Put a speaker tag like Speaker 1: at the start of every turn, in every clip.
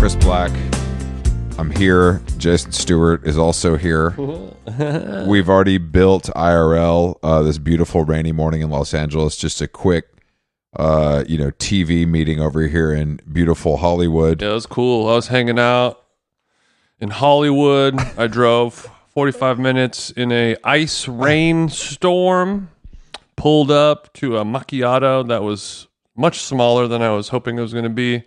Speaker 1: Chris Black. I'm here. Jason Stewart is also here. We've already built IRL this beautiful rainy morning in Los Angeles. Just a quick, TV meeting over here in beautiful Hollywood.
Speaker 2: Yeah, it was cool. I was hanging out in Hollywood. I drove 45 minutes in a ice rain storm. Pulled up to a macchiato that was much smaller than I was hoping it was going to be.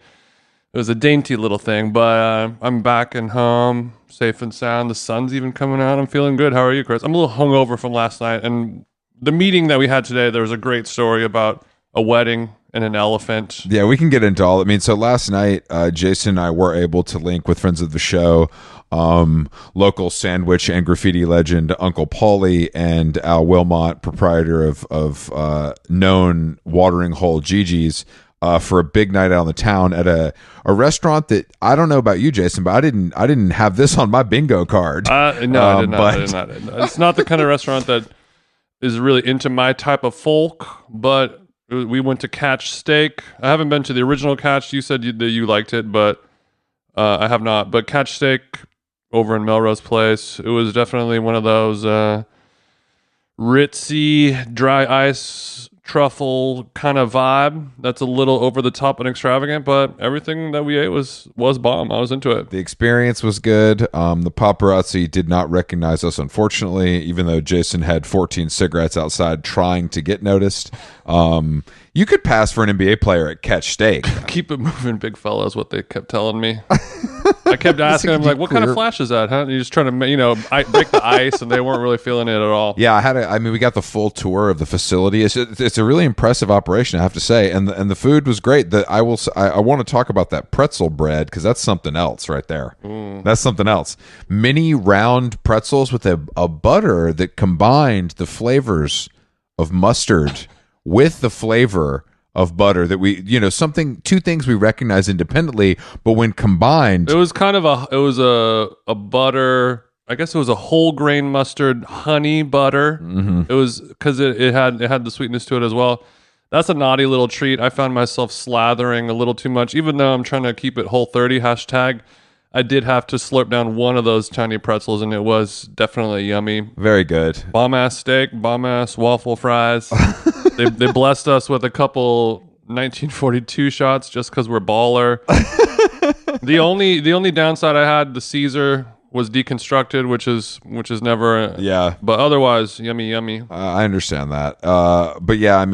Speaker 2: It was a dainty little thing, but I'm back and home, safe and sound. The sun's even coming out. I'm feeling good. How are you, Chris? I'm a little hungover from last night. And the meeting that we had today, there was a great story about a wedding and an elephant.
Speaker 1: Yeah, we can get into all. I mean, so last night, Jason and I were able to link with friends of the show, local sandwich and graffiti legend Uncle Paulie and Al Wilmot, proprietor of known watering hole Gigi's. For a big night out in the town at a restaurant that I don't know about you, Jason, but I didn't have this on my bingo card.
Speaker 2: No, I did not. It's not the kind of restaurant that is really into my type of folk, but we went to Catch Steak. I haven't been to the original Catch. You said that you liked it, but I have not. But Catch Steak over in Melrose Place, it was definitely one of those ritzy, dry ice truffle kind of vibe that's a little over the top and extravagant, but everything that we ate was bomb. I was into it.
Speaker 1: The experience was good. The paparazzi did not recognize us, unfortunately, even though Jason had 14 cigarettes outside trying to get noticed. You could pass for an NBA player at Catch Steak.
Speaker 2: Keep it moving, big fella, is what they kept telling me. I kept asking them, like, what kind of flash is that, huh? And you're just trying to, break the ice, and they weren't really feeling it at all.
Speaker 1: Yeah, we got the full tour of the facility. It's a really impressive operation, I have to say, and the food was great. I want to talk about that pretzel bread, because that's something else right there. That's something else. Mini round pretzels with a butter that combined the flavors of mustard with the flavor of butter that two things we recognize independently, but when combined,
Speaker 2: it was kind of a butter. I guess it was a whole grain mustard honey butter. Mm-hmm. It was because it had the sweetness to it as well. That's a naughty little treat. I found myself slathering a little too much, even though I'm trying to keep it Whole30 hashtag. I did have to slurp down one of those tiny pretzels, and it was definitely yummy.
Speaker 1: Very good.
Speaker 2: Bomb-ass steak, bomb-ass waffle fries. They blessed us with a couple 1942 shots just because we're baller. The only downside I had, the Caesar was deconstructed, which is never but otherwise yummy.
Speaker 1: I understand that, but yeah,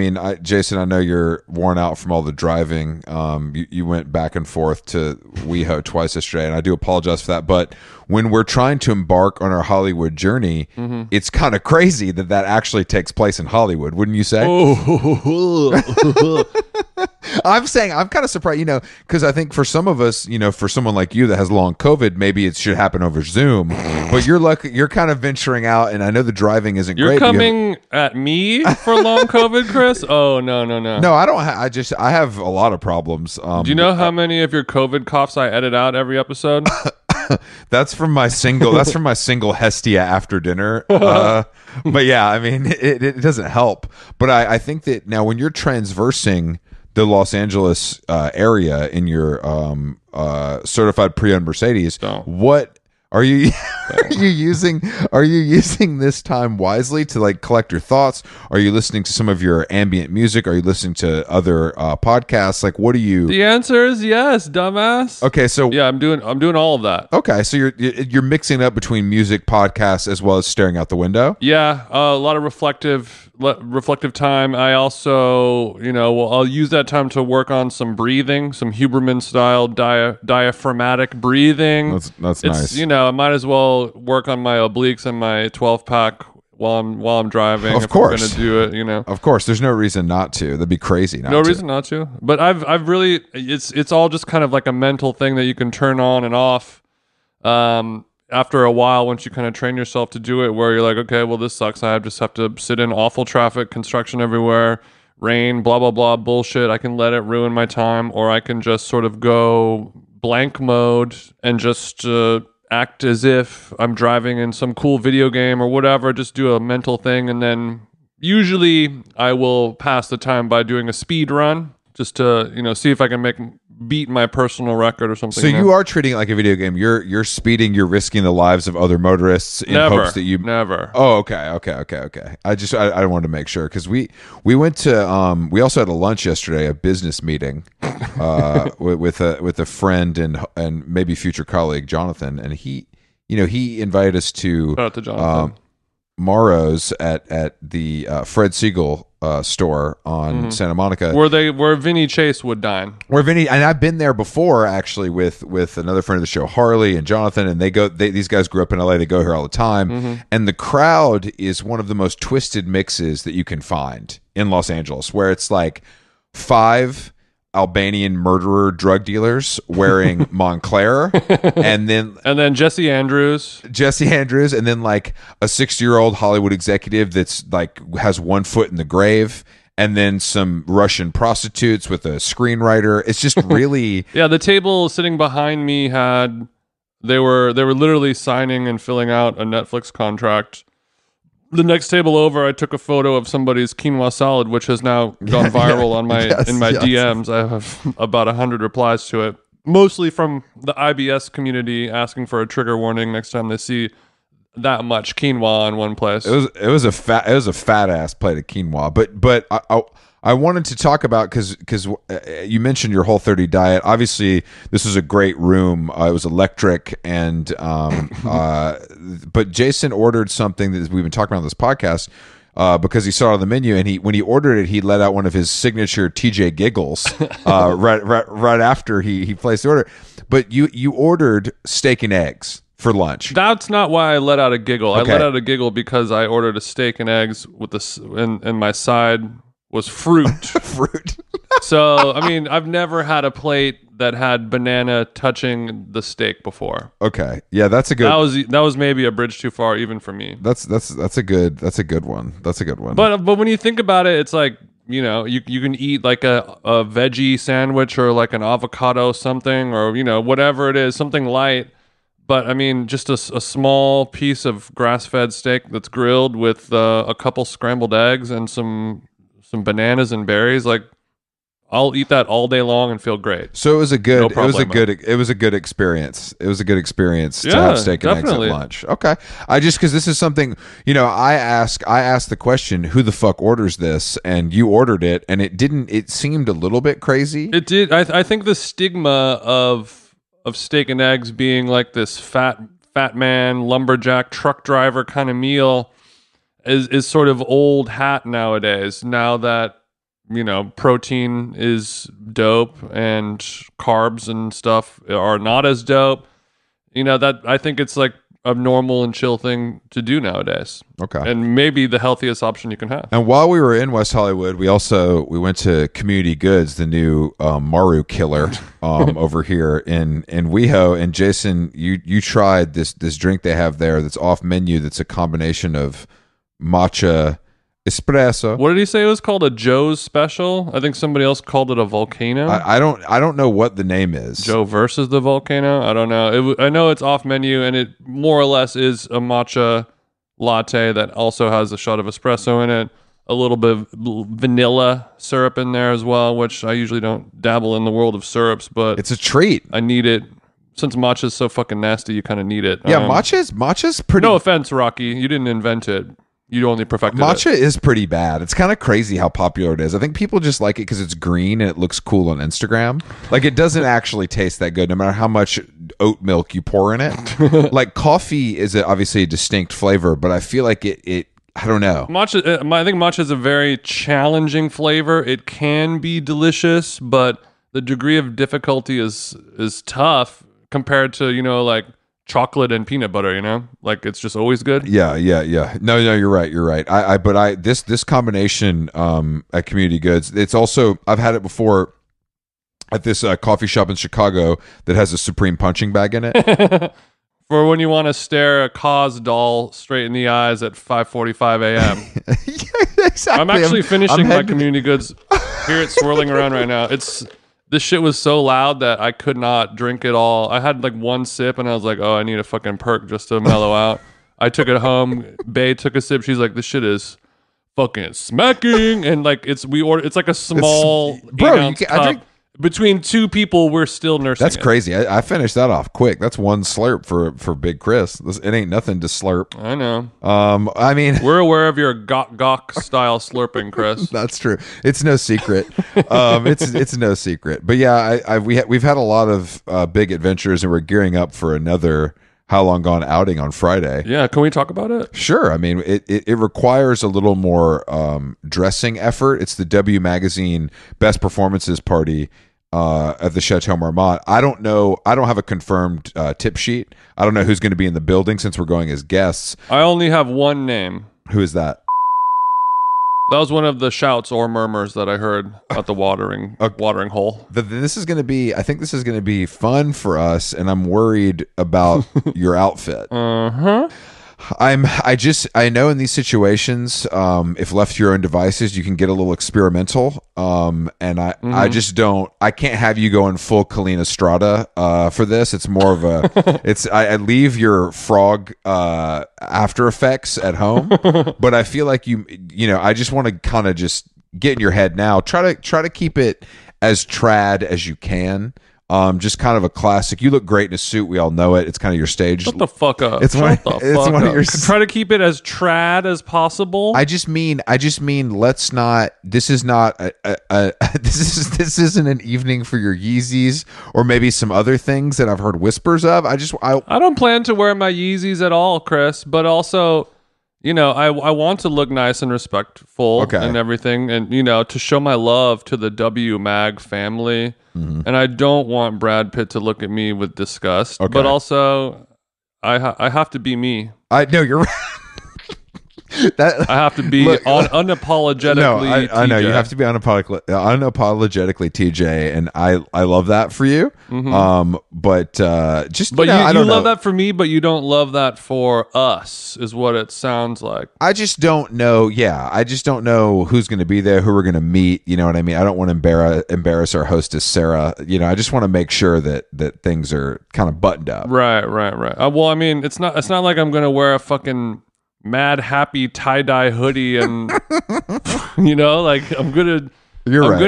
Speaker 1: Jason, I know you're worn out from all the driving. You went back and forth to WeHo twice yesterday, and I do apologize for that, but when we're trying to embark on our Hollywood journey, it's kind of crazy that actually takes place in Hollywood, wouldn't you say? I'm saying I'm kind of surprised, because I think for some of us, for someone like you that has long COVID, maybe it should happen over Zoom. But you're kind of venturing out, and I know the driving isn't great.
Speaker 2: You're coming at me for long COVID, Chris? Oh no.
Speaker 1: No, I don't. I have a lot of problems.
Speaker 2: Do you know how many of your COVID coughs I edit out every episode?
Speaker 1: That's from my single Hestia after dinner. But yeah, it doesn't help. But I think that now when you're transversing the Los Angeles area in your certified pre-owned Mercedes, what are you are you using this time wisely to collect your thoughts? Are you listening to some of your ambient music? Are you listening to other podcasts? What do you?
Speaker 2: The answer is yes, dumbass.
Speaker 1: Okay, so
Speaker 2: yeah, I'm doing all of that.
Speaker 1: Okay, so you're mixing up between music, podcasts, as well as staring out the window.
Speaker 2: Yeah, a lot of reflective time. I also, I'll use that time to work on some breathing, some Huberman style diaphragmatic breathing.
Speaker 1: That's nice.
Speaker 2: I might as well work on my obliques and my 12 pack while I'm driving.
Speaker 1: Of course,
Speaker 2: I'm gonna do it.
Speaker 1: Of course, there's no reason not to. That'd be crazy.
Speaker 2: No reason not to. But I've really, it's all just kind of like a mental thing that you can turn on and off. After a while, once you kind of train yourself to do it, where you're like, okay, well, this sucks. I just have to sit in awful traffic, construction everywhere, rain, blah, blah, blah, bullshit. I can let it ruin my time, or I can just sort of go blank mode and just act as if I'm driving in some cool video game or whatever, just do a mental thing. And then usually I will pass the time by doing a speed run, just to see if I can beat my personal record or something.
Speaker 1: So you are treating it like a video game. You're speeding. You're risking the lives of other motorists in hopes that you
Speaker 2: never.
Speaker 1: Oh, okay. I wanted to make sure because we went to we also had a lunch yesterday, a business meeting with a friend and maybe future colleague Jonathan, and he invited us to
Speaker 2: Shout out to Jonathan.
Speaker 1: Maro's at the Fred Segal store on Santa Monica,
Speaker 2: where Vinny Chase would dine.
Speaker 1: Where Vinny, and I've been there before actually with another friend of the show, Harley and Jonathan, and these guys grew up in LA. They go here all the time, and the crowd is one of the most twisted mixes that you can find in Los Angeles, where it's like 5 Albanian murderer drug dealers wearing Montclair, and then
Speaker 2: Jesse Andrews,
Speaker 1: and then like a 60-year-old Hollywood executive that's like has one foot in the grave, and then some Russian prostitutes with a screenwriter. It's just really
Speaker 2: yeah. The table sitting behind me they were literally signing and filling out a Netflix contract. The next table over, I took a photo of somebody's quinoa salad, which has now gone viral on my DMs. I have about 100 replies to it, mostly from the IBS community asking for a trigger warning next time they see that much quinoa in one place.
Speaker 1: It was a fat ass plate of quinoa, but I wanted to talk about because you mentioned your Whole30 diet. Obviously, this was a great room. It was electric, and but Jason ordered something that we've been talking about on this podcast because he saw it on the menu, and when he ordered it, he let out one of his signature TJ giggles right after he placed the order. But you ordered steak and eggs for lunch.
Speaker 2: That's not why I let out a giggle.
Speaker 1: Okay.
Speaker 2: I let out a giggle because I ordered a steak and eggs with and my side was fruit.
Speaker 1: Fruit.
Speaker 2: So, I mean, I've never had a plate that had banana touching the steak before.
Speaker 1: Okay. Yeah, that's a good.
Speaker 2: That was maybe a bridge too far even for me.
Speaker 1: That's a good one. That's a good one.
Speaker 2: But when you think about it, it's like, you can eat like a veggie sandwich or like an avocado something or whatever it is, something light. But I mean, just a small piece of grass-fed steak that's grilled with a couple scrambled eggs and some bananas and berries, like I'll eat that all day long and feel great.
Speaker 1: So it was a good experience. It was a good experience to have steak and eggs at lunch. Okay. Because this is something, I asked the question, who the fuck orders this? And you ordered it, and it seemed a little bit crazy.
Speaker 2: It did. I think the stigma of steak and eggs being like this fat man, lumberjack, truck driver kind of meal is sort of old hat nowadays. Now that protein is dope and carbs and stuff are not as dope, that I think it's like a normal and chill thing to do nowadays.
Speaker 1: Okay.
Speaker 2: And maybe the healthiest option you can have.
Speaker 1: And while we were in West Hollywood, we went to Community Goods, the new Maru killer over here in WeHo. And Jason, you tried this drink they have there that's off menu. That's a combination of matcha espresso.
Speaker 2: What did he say it was called? A Joe's special? I think somebody else called it a volcano.
Speaker 1: I don't know what the name is.
Speaker 2: Joe versus the volcano? I don't know. I know it's off menu, and it more or less is a matcha latte that also has a shot of espresso in it, a little bit of vanilla syrup in there as well, which I usually don't dabble in the world of syrups, but
Speaker 1: it's a treat.
Speaker 2: I need it. Since matcha is so fucking nasty, you kind of need it.
Speaker 1: Yeah, matcha's pretty...
Speaker 2: No offense, Rocky. You didn't invent it. You only perfected
Speaker 1: matcha
Speaker 2: it.
Speaker 1: Is pretty bad. It's kind of crazy how popular it is. I think people just like it because it's green and it looks cool on Instagram. Like, it doesn't actually taste that good no matter how much oat milk you pour in it. Like, coffee is obviously a distinct flavor, but I feel like it I don't know.
Speaker 2: Matcha, I think matcha is a very challenging flavor. It can be delicious, but the degree of difficulty is tough compared to, like chocolate and peanut butter, like it's just always good.
Speaker 1: Yeah. No, you're right. This combination at Community Goods, it's also, I've had it before at this coffee shop in Chicago that has a Supreme punching bag in it.
Speaker 2: For when you want to stare a Cos doll straight in the eyes at 5:45 a.m.
Speaker 1: Yeah, exactly.
Speaker 2: I'm actually finishing my Community Goods. Hear it swirling around right now. This shit was so loud that I could not drink it all. I had like one sip and I was like, oh, I need a fucking perk just to mellow out. I took it home. Bae took a sip. She's like, this shit is fucking smacking, and like it's like a small
Speaker 1: bro,
Speaker 2: 8-ounce cup. Between two people, we're still nursing.
Speaker 1: That's crazy. I finished that off quick. That's one slurp for Big Chris. It ain't nothing to slurp.
Speaker 2: I know.
Speaker 1: I mean,
Speaker 2: we're aware of your gok style slurping, Chris.
Speaker 1: That's true. It's no secret. It's no secret. But yeah, we've had a lot of big adventures, and we're gearing up for another How Long Gone outing on Friday.
Speaker 2: Yeah, can we talk about it?
Speaker 1: Sure. I mean, it requires a little more dressing effort. It's the W Magazine Best Performances Party at the Chateau Marmont. I don't know. I don't have a confirmed tip sheet. I don't know who's going to be in the building since we're going as guests.
Speaker 2: I only have one name.
Speaker 1: Who is that?
Speaker 2: That was one of the shouts or murmurs that I heard at the watering hole.
Speaker 1: This is going to be. I think this is going to be fun for us, and I'm worried about your outfit. I know in these situations, if left to your own devices, you can get a little experimental. And I just don't. I can't have you going full Colleen Estrada for this. It's more of a. I leave your frog After Effects at home, but I feel like you know. I just want to kind of just get in your head now. Try to keep it as trad as you can. Just kind of a classic. You look great in a suit. We all know it. It's kind of your stage.
Speaker 2: Shut the fuck up.
Speaker 1: It's one of your.
Speaker 2: Try to keep it as trad as possible.
Speaker 1: I just mean. Let's not. This is not. This isn't an evening for your Yeezys or maybe some other things that I've heard whispers of. I
Speaker 2: don't plan to wear my Yeezys at all, Chris. But also, I want to look nice and respectful and everything, and to show my love to the W Mag family. Mm-hmm. And I don't want Brad Pitt to look at me with disgust, but also I have to be me.
Speaker 1: I know you're right.
Speaker 2: I have to be unapologetically.
Speaker 1: No, I know
Speaker 2: TJ.
Speaker 1: you have to be unapologetically TJ, and I love that for you. Mm-hmm. But
Speaker 2: you love that for me, but you don't love that for us, is what it sounds like.
Speaker 1: I just don't know. Yeah, I just don't know who's going to be there, who we're going to meet. You know what I mean? I don't want to embarrass our hostess Sarah. I just want to make sure that things are kind of buttoned up.
Speaker 2: Right. Well, I mean, it's not like I'm going to wear a fucking mad happy tie-dye hoodie and like I'm gonna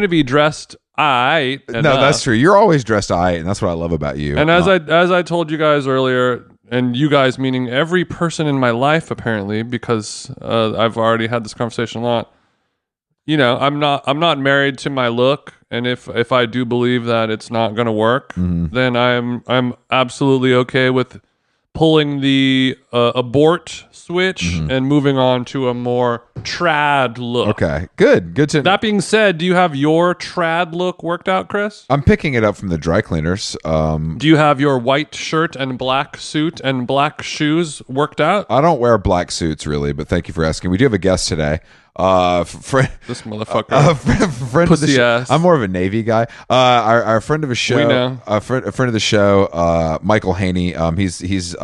Speaker 2: be dressed aight.
Speaker 1: No, that's true. You're always dressed aight, and that's what I love about you.
Speaker 2: And as I told you guys earlier, and you guys meaning every person in my life apparently, because I've already had this conversation a lot. I'm not married to my look, and if I do believe that it's not gonna work, then I'm absolutely okay with pulling the abort switch and moving on to a more trad look.
Speaker 1: Okay, good to.
Speaker 2: That being said, do you have your trad look worked out, Chris?
Speaker 1: I'm picking it up from the dry cleaners.
Speaker 2: Do you have your white shirt and black suit and black shoes worked out?
Speaker 1: I don't wear black suits really, but thank you for asking. We do have a guest today.
Speaker 2: This motherfucker,
Speaker 1: friend
Speaker 2: pussy
Speaker 1: of the
Speaker 2: ass.
Speaker 1: I'm more of a Navy guy. Our friend of a show,
Speaker 2: we know.
Speaker 1: a friend of the show, Michael Hainey. He's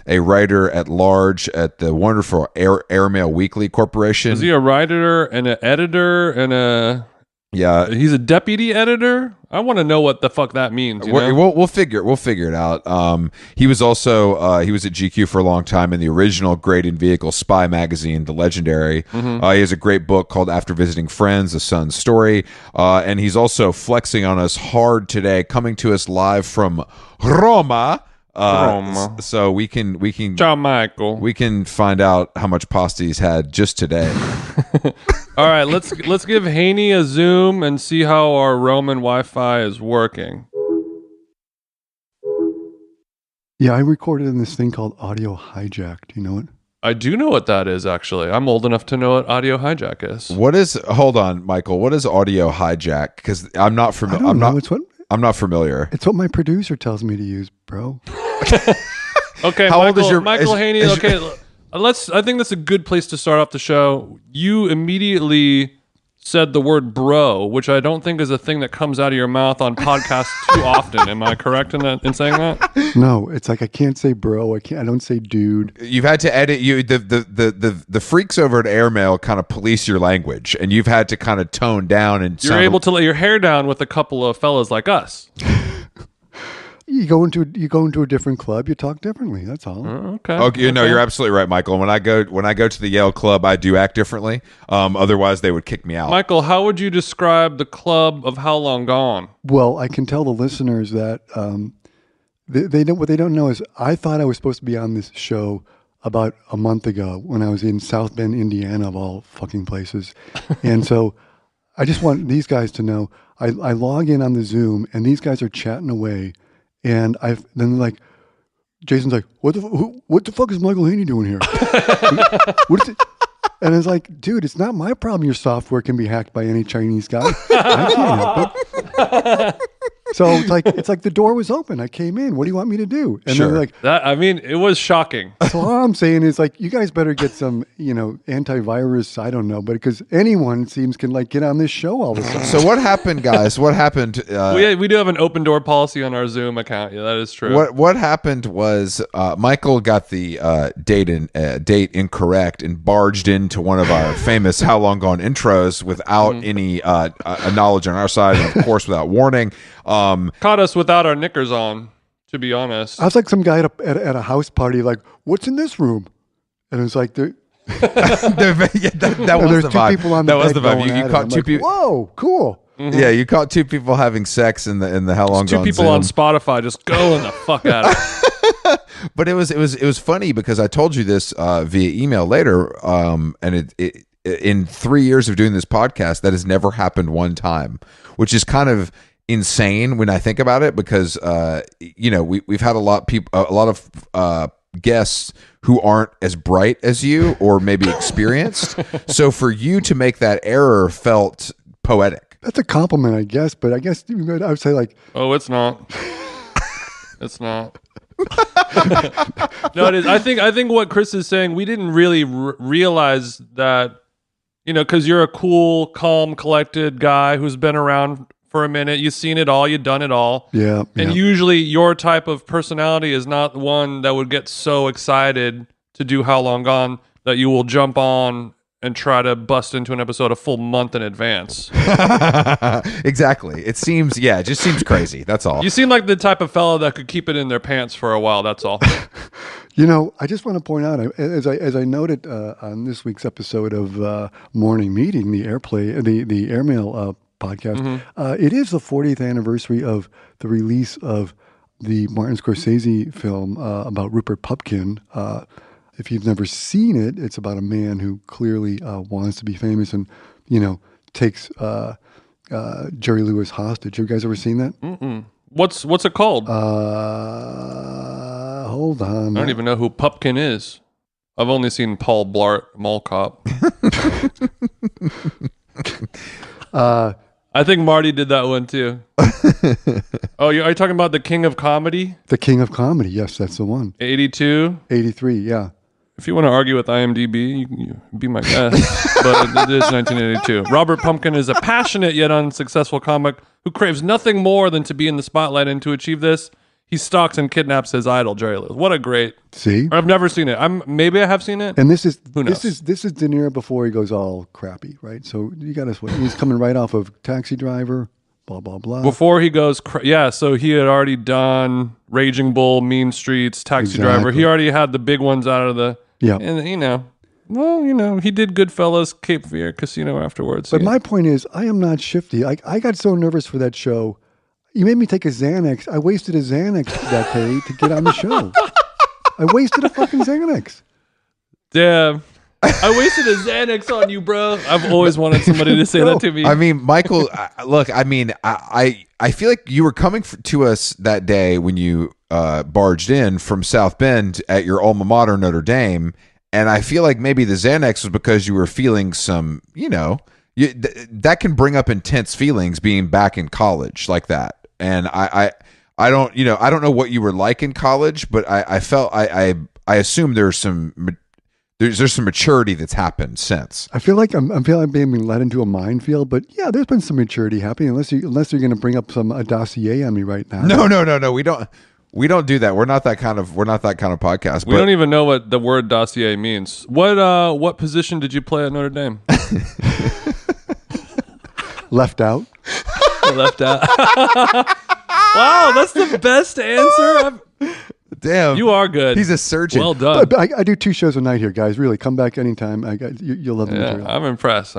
Speaker 1: a writer at large at the wonderful Airmail Weekly Corporation.
Speaker 2: Is he a writer and an editor and a?
Speaker 1: Yeah,
Speaker 2: he's a deputy editor. I want to know what the fuck that means.
Speaker 1: We'll figure it out. He was also he was at GQ for a long time in the original Grade in Vehicle spy magazine, the legendary. He has a great book called After Visiting Friends: A Son's Story, and he's also flexing on us hard today, coming to us live from Roma. So we can
Speaker 2: Ciao, Michael.
Speaker 1: We can find out how much pasta he's had just today.
Speaker 2: All right, let's give Hainey a zoom and see how our Roman Wi-Fi is working.
Speaker 3: Yeah, I recorded in this thing called Audio Hijack. Do you know it?
Speaker 2: I do know what that is, actually. I'm old enough to know what Audio Hijack is.
Speaker 1: Hold on, Michael. What is Audio Hijack? Because I'm not familiar. I'm not familiar.
Speaker 3: It's what my producer tells me to use, bro.
Speaker 2: Okay,
Speaker 1: how old is your
Speaker 2: Michael Hainey? Okay, I think that's a good place to start off the show. You immediately said the word bro, which I don't think is a thing that comes out of your mouth on podcasts too often. Am I correct in saying that?
Speaker 3: No, it's like I can't say bro. I don't say dude.
Speaker 1: You've had to edit the freaks over at Airmail kind of police your language, and you've had to kind of tone down and
Speaker 2: you're able to let your hair down with a couple of fellas like us.
Speaker 3: you go into a different club, you talk differently. That's all.
Speaker 1: Okay, no, you're absolutely right, Michael. When I go to the Yale club, I do act differently. Otherwise, they would kick me out.
Speaker 2: Michael, how would you describe the club of How Long Gone?
Speaker 3: Well, I can tell the listeners that they don't. What they don't know is I thought I was supposed to be on this show about a month ago when I was in South Bend, Indiana, of all fucking places, and so I just want these guys to know. I log in on the Zoom and these guys are chatting away, and then like Jason's like, what the fuck is Michael Hainey doing here? What is it? And it's like, dude, it's not my problem. Your software can be hacked by any Chinese guy. I can't help it. So it's like the door was open. I came in. What do you want me to do? And
Speaker 1: Sure.
Speaker 3: they're like,
Speaker 2: It was shocking.
Speaker 3: so all I'm saying is like, you guys better get some, antivirus. I don't know, but because anyone seems can like get on this show all the time.
Speaker 1: So what happened, guys? What happened?
Speaker 2: We do have an open door policy on our Zoom account. Yeah, that is true.
Speaker 1: What happened was Michael got the date incorrect and barged into one of our famous How Long Gone intros without any knowledge on our side, and of course without warning.
Speaker 2: Caught us without our knickers on, to be honest.
Speaker 3: I was like some guy at a house party, like, what's in this room? And it was like,
Speaker 1: that
Speaker 3: and
Speaker 1: was
Speaker 3: there's
Speaker 1: the
Speaker 3: two
Speaker 1: vibe.
Speaker 3: people on the
Speaker 1: That was
Speaker 3: bed
Speaker 1: the vibe.
Speaker 3: going
Speaker 1: You
Speaker 3: at it.
Speaker 1: caught
Speaker 3: I'm
Speaker 1: two
Speaker 3: like,
Speaker 1: people.
Speaker 3: Whoa, cool.
Speaker 1: Yeah, you caught two people having sex in the How Long
Speaker 2: Two
Speaker 1: Gone
Speaker 2: people
Speaker 1: Zoom.
Speaker 2: on Spotify just going the fuck at it.
Speaker 1: But it was funny because I told you this via email later, and it in 3 years of doing this podcast, that has never happened one time, which is kind of insane when I think about it, because we've had a lot of guests who aren't as bright as you or maybe experienced. So for you to make that error felt poetic.
Speaker 3: That's a compliment, I guess. But I guess I would say like,
Speaker 2: Oh, it's not. It's not. No, it is. I think what Chris is saying, we didn't really realize that, because you're a cool, calm, collected guy who's been around for a minute. You've seen it all. You've done it all.
Speaker 3: yeah.
Speaker 2: And usually your type of personality is not one that would get so excited to do How Long Gone that you will jump on and try to bust into an episode a full month in advance.
Speaker 1: Exactly. It just seems crazy. That's all.
Speaker 2: You seem like the type of fellow that could keep it in their pants for a while. That's all.
Speaker 3: I just want to point out, as I noted on this week's episode of Morning Meeting, the Airmail podcast, it is the 40th anniversary of the release of the Martin Scorsese film about Rupert Pupkin. If you've never seen it, it's about a man who clearly wants to be famous and, takes Jerry Lewis hostage. Have you guys ever seen that?
Speaker 2: Mm-mm. What's it called?
Speaker 3: Hold on.
Speaker 2: I don't even know who Pupkin is. I've only seen Paul Blart Mall Cop. I think Marty did that one too. Oh, are you talking about the King of Comedy?
Speaker 3: The King of Comedy. Yes, that's the one.
Speaker 2: 82?
Speaker 3: 83, yeah.
Speaker 2: If you want to argue with IMDb, you can be my guest. But it is 1982. Robert Pumpkin is a passionate yet unsuccessful comic who craves nothing more than to be in the spotlight, and to achieve this, he stalks and kidnaps his idol, Jerry Lewis. What a great...
Speaker 3: See?
Speaker 2: I've never seen it. Maybe I have seen it.
Speaker 3: And this is
Speaker 2: Who knows?
Speaker 3: This is De Niro before he goes all crappy, right? So you got to... He's coming right off of Taxi Driver, blah, blah, blah.
Speaker 2: Before he goes... so he had already done Raging Bull, Mean Streets, Taxi Driver. He already had the big ones out of the...
Speaker 3: Yeah.
Speaker 2: And, he did Goodfellas, Cape Fear, Casino afterwards.
Speaker 3: But my point is, I am not shifty. I got so nervous for that show. You made me take a Xanax. I wasted a Xanax that day to get on the show. I wasted a fucking Xanax.
Speaker 2: Damn. I wasted a Xanax on you, bro. I've always wanted somebody to say that to me.
Speaker 1: I mean, Michael, look, I mean, I feel like you were coming to us that day when you barged in from South Bend at your alma mater, Notre Dame. And I feel like maybe the Xanax was because you were feeling some, that can bring up intense feelings being back in college like that. And I don't, I don't know what you were like in college, but I felt, I assume there's some maturity that's happened since.
Speaker 3: I feel like I'm being led into a minefield, but yeah, there's been some maturity happening. Unless you're going to bring up a dossier on me right now.
Speaker 1: No. We don't do that. We're not that kind of podcast.
Speaker 2: We don't even know what the word dossier means. What position did you play at Notre Dame?
Speaker 3: Left out.
Speaker 2: Left out. Wow, that's the best answer.
Speaker 1: Damn,
Speaker 2: You are good.
Speaker 1: He's a surgeon.
Speaker 2: Well done.
Speaker 3: But I do 2 shows a night here, guys. Really, come back anytime. You'll love the
Speaker 2: Yeah,
Speaker 3: material.
Speaker 2: I'm impressed.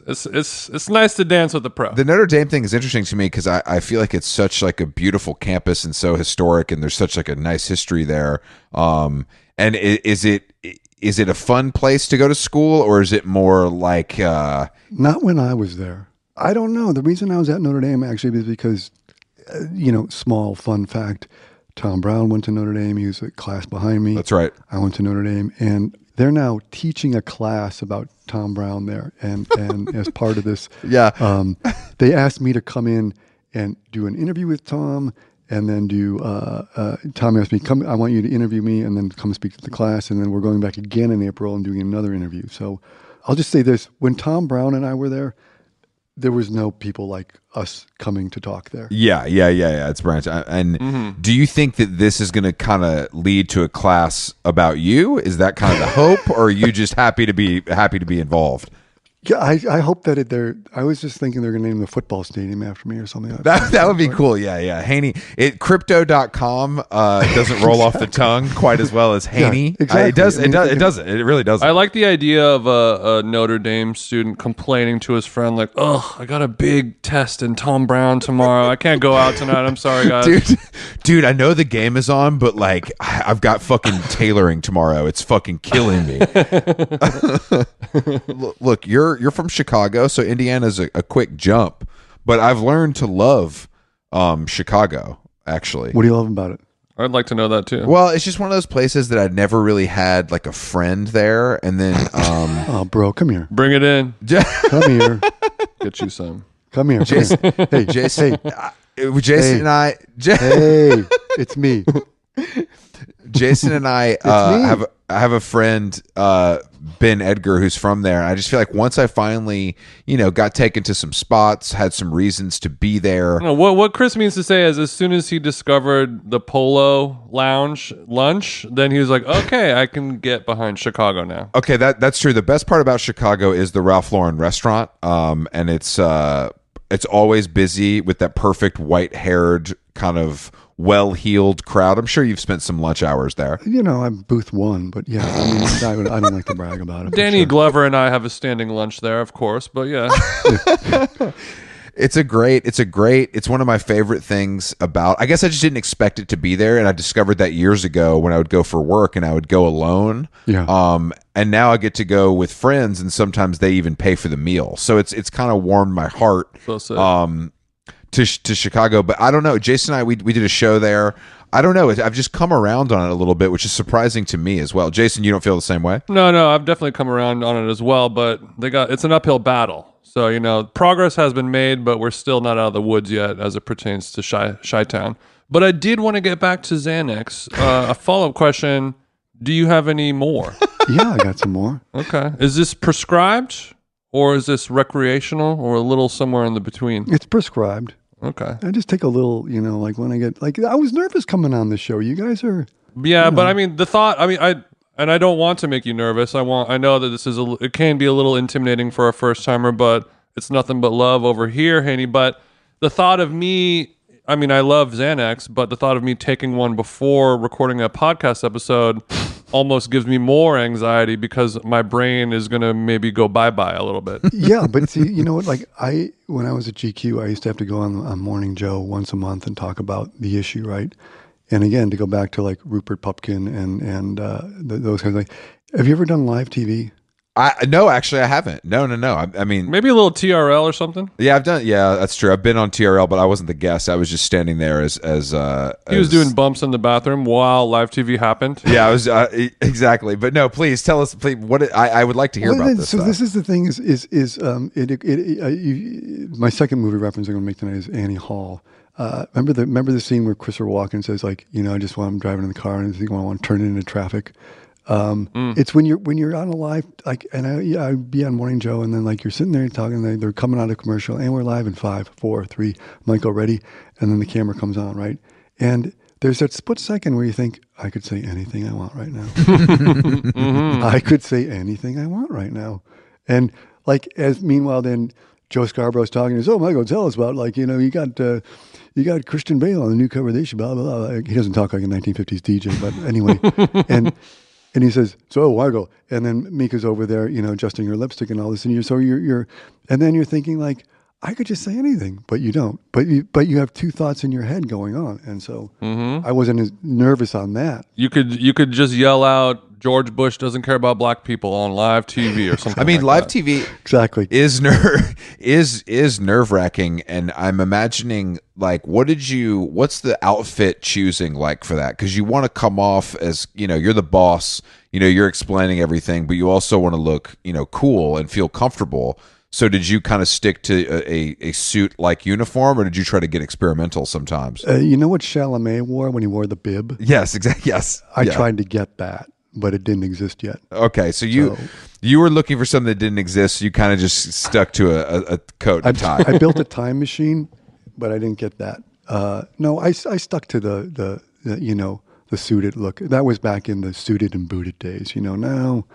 Speaker 2: It's nice to dance with the pro.
Speaker 1: The Notre Dame thing is interesting to me because I feel like it's such like a beautiful campus and so historic, and there's such like a nice history there. And is it a fun place to go to school, or is it more like
Speaker 3: Not when I was there. I don't know. The reason I was at Notre Dame actually was because, small fun fact, Tom Brown went to Notre Dame. He was a class behind me.
Speaker 1: That's right.
Speaker 3: I went to Notre Dame, and they're now teaching a class about Tom Brown there. And as part of this, they asked me to come in and do an interview with Tom, and then Tom asked me, I want you to interview me, and then come speak to the class. And then we're going back again in April and doing another interview. So I'll just say this. When Tom Brown and I were there was no people like us coming to talk there.
Speaker 1: Yeah. It's Branch. And do you think that this is going to kind of lead to a class about you? Is that kind of the hope, or are you just happy to be involved?
Speaker 3: Yeah, I hope that I was just thinking they're going to name the football stadium after me or something.
Speaker 1: That would be cool. Yeah. Hainey. Crypto.com doesn't roll off the tongue quite as well as Hainey.
Speaker 3: Yeah, exactly.
Speaker 1: It doesn't. It really doesn't.
Speaker 2: I like the idea of a Notre Dame student complaining to his friend, like, "Oh, I got a big test in Tom Brown tomorrow. I can't go out tonight. I'm sorry, guys."
Speaker 1: Dude, I know the game is on, but like, I've got fucking tailoring tomorrow. It's fucking killing me. Look, you're from Chicago, so Indiana's a quick jump. But I've learned to love Chicago, actually.
Speaker 3: What do you love about it?
Speaker 2: I'd like to know that too.
Speaker 1: Well, it's just one of those places that I'd never really had like a friend there, and then
Speaker 3: Oh, bro, come here.
Speaker 2: Bring it in.
Speaker 3: Come here.
Speaker 2: Get you some.
Speaker 3: Come here.
Speaker 1: Jason,
Speaker 3: Hey,
Speaker 1: Jason,
Speaker 3: Hey.
Speaker 1: and I,
Speaker 3: Hey, it's me.
Speaker 1: Jason and I have a friend, Ben Edgar, who's from there. I just feel like once I finally, got taken to some spots, had some reasons to be there.
Speaker 2: No, what Chris means to say is, as soon as he discovered the Polo Lounge lunch, then he was like, okay, I can get behind Chicago now.
Speaker 1: Okay, that's true. The best part about Chicago is the Ralph Lauren restaurant, and it's always busy with that perfect white-haired kind of well-heeled crowd. I'm sure you've spent some lunch hours there.
Speaker 3: I'm booth 1, but yeah, I don't like to brag about it.
Speaker 2: Danny Glover and I have a standing lunch there, of course, but yeah.
Speaker 1: It's one of my favorite things about, I guess I just didn't expect it to be there. And I discovered that years ago when I would go for work and I would go alone.
Speaker 3: Yeah.
Speaker 1: And now I get to go with friends, and sometimes they even pay for the meal. So it's kind of warmed my heart.
Speaker 2: So sick.
Speaker 1: To Chicago. But I don't know. Jason and I, we did a show there. I don't know. I've just come around on it a little bit, which is surprising to me as well. Jason, you don't feel the same way?
Speaker 2: No, I've definitely come around on it as well, but it's an uphill battle. So, progress has been made, but we're still not out of the woods yet as it pertains to Chi-Town. But I did want to get back to Xanax. A follow-up question. Do you have any more?
Speaker 3: Yeah, I got some more.
Speaker 2: Okay. Is this prescribed, or is this recreational, or a little somewhere in the between?
Speaker 3: It's prescribed.
Speaker 2: Okay.
Speaker 3: I just take a little, like when I get, I was nervous coming on this show. You guys are.
Speaker 2: Yeah, but I mean, the thought, I don't want to make you nervous. I know that it can be a little intimidating for a first timer, but it's nothing but love over here, Hainey. But the thought of me, I love Xanax, but the thought of me taking one before recording a podcast episode almost gives me more anxiety because my brain is going to maybe go bye-bye a little bit.
Speaker 3: Yeah, but see, you know what? When I was at GQ, I used to have to go on Morning Joe once a month and talk about the issue, right? And again, to go back to Rupert Pupkin and those kinds of have you ever done live TV?
Speaker 1: No, actually, I haven't. No. I mean,
Speaker 2: maybe a little TRL or something.
Speaker 1: Yeah, I've done. Yeah, that's true. I've been on TRL, but I wasn't the guest. I was just standing there as he
Speaker 2: was doing bumps in the bathroom while live TV happened.
Speaker 1: Yeah, I was exactly. But no, please tell us. Please, I would like to hear about this.
Speaker 3: So
Speaker 1: stuff.
Speaker 3: this is the thing. My second movie reference I'm going to make tonight is Annie Hall. Remember the scene where Christopher Walken says I just want, I'm driving in the car and I want to turn it into traffic. It's when you're on a live, and I'd be on Morning Joe, and then you're sitting there talking, they're coming out of commercial, and we're live in 5, 4, 3. I'm like, oh, ready? And then the camera comes on, right? And there's that split second where you think, I could say anything I want right now. I could say anything I want right now. And meanwhile, then Joe Scarborough's talking. He says, "Oh, Michael, tell us about you got Christian Bale on the new cover. They should blah blah blah." He doesn't talk like a 1950s DJ, but anyway, and he says, "So Michael," and then Mika's over there, adjusting her lipstick and all this, and you're, and then you're thinking like, I could just say anything, but you don't. But you have two thoughts in your head going on, and so I wasn't as nervous on that.
Speaker 2: You could just yell out, George Bush doesn't care about black people on live TV or something.
Speaker 1: I mean,
Speaker 2: like
Speaker 1: live
Speaker 2: that.
Speaker 1: TV
Speaker 3: Exactly
Speaker 1: is nerve wracking, and I'm imagining like, what's the outfit choosing like for that? Because you want to come off as you're the boss, you're explaining everything, but you also want to look cool and feel comfortable. So did you kind of stick to a suit like uniform, or did you try to get experimental sometimes?
Speaker 3: You know what Chalamet wore when he wore the bib?
Speaker 1: Yes, exactly. Yes,
Speaker 3: I tried to get that, but it didn't exist yet.
Speaker 1: Okay, so you were looking for something that didn't exist. So you kind of just stuck to a coat and tie.
Speaker 3: I built a time machine, but I didn't get that. No, I stuck to the suited look. That was back in the suited and booted days. Now,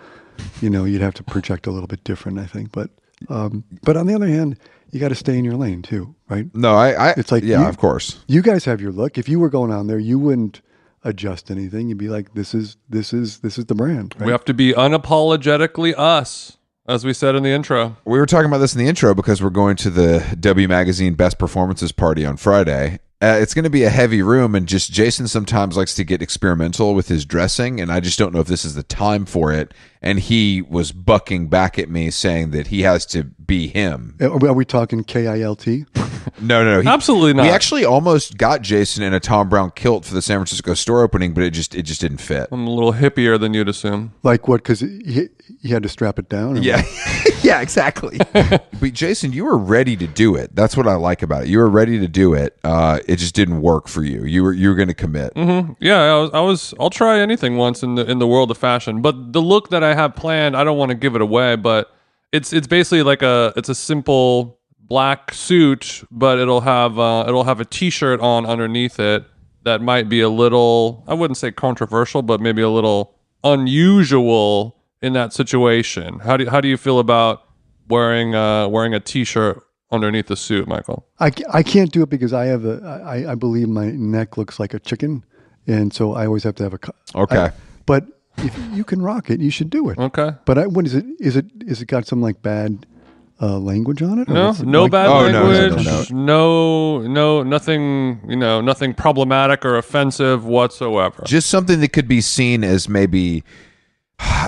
Speaker 3: you'd have to project a little bit different, I think. But on the other hand, you got to stay in your lane too, right?
Speaker 1: No,
Speaker 3: it's like
Speaker 1: of course.
Speaker 3: You guys have your look. If you were going on there, you wouldn't adjust anything. You'd be like, this is the brand. Right?
Speaker 2: We have to be unapologetically us, as we said in the intro.
Speaker 1: We were talking about this in the intro because we're going to the W Magazine Best Performances party on Friday. It's going to be a heavy room, and just Jason sometimes likes to get experimental with his dressing, and I just don't know if this is the time for it. And he was bucking back at me, saying that he has to be him.
Speaker 3: Are we talking KILT?
Speaker 1: No.
Speaker 2: Absolutely not.
Speaker 1: We actually almost got Jason in a Tom Brown kilt for the San Francisco store opening, but it just didn't fit.
Speaker 2: I'm a little hippier than you'd assume.
Speaker 3: Like what? Because he had to strap it down?
Speaker 1: Yeah. Yeah, exactly. But Jason, you were ready to do it. That's what I like about it. You were ready to do it. It just didn't work for you. You were going to commit.
Speaker 2: Mm-hmm. Yeah, I'll try anything once in the world of fashion. But the look that I have planned, I don't want to give it away, but it's basically like it's a simple black suit, but it'll have a t-shirt on underneath it that might be a little, I wouldn't say controversial, but maybe a little unusual in that situation. How do you feel about wearing a t-shirt underneath the suit, Michael?
Speaker 3: I can't do it because I believe my neck looks like a chicken, and so I always have to have a.
Speaker 1: Okay.
Speaker 3: But if you can rock it, you should do it.
Speaker 2: Okay.
Speaker 3: But what is it? Is it got some like bad language on it?
Speaker 2: No bad language.
Speaker 1: No.
Speaker 2: No, nothing. Nothing problematic or offensive whatsoever.
Speaker 1: Just something that could be seen as maybe.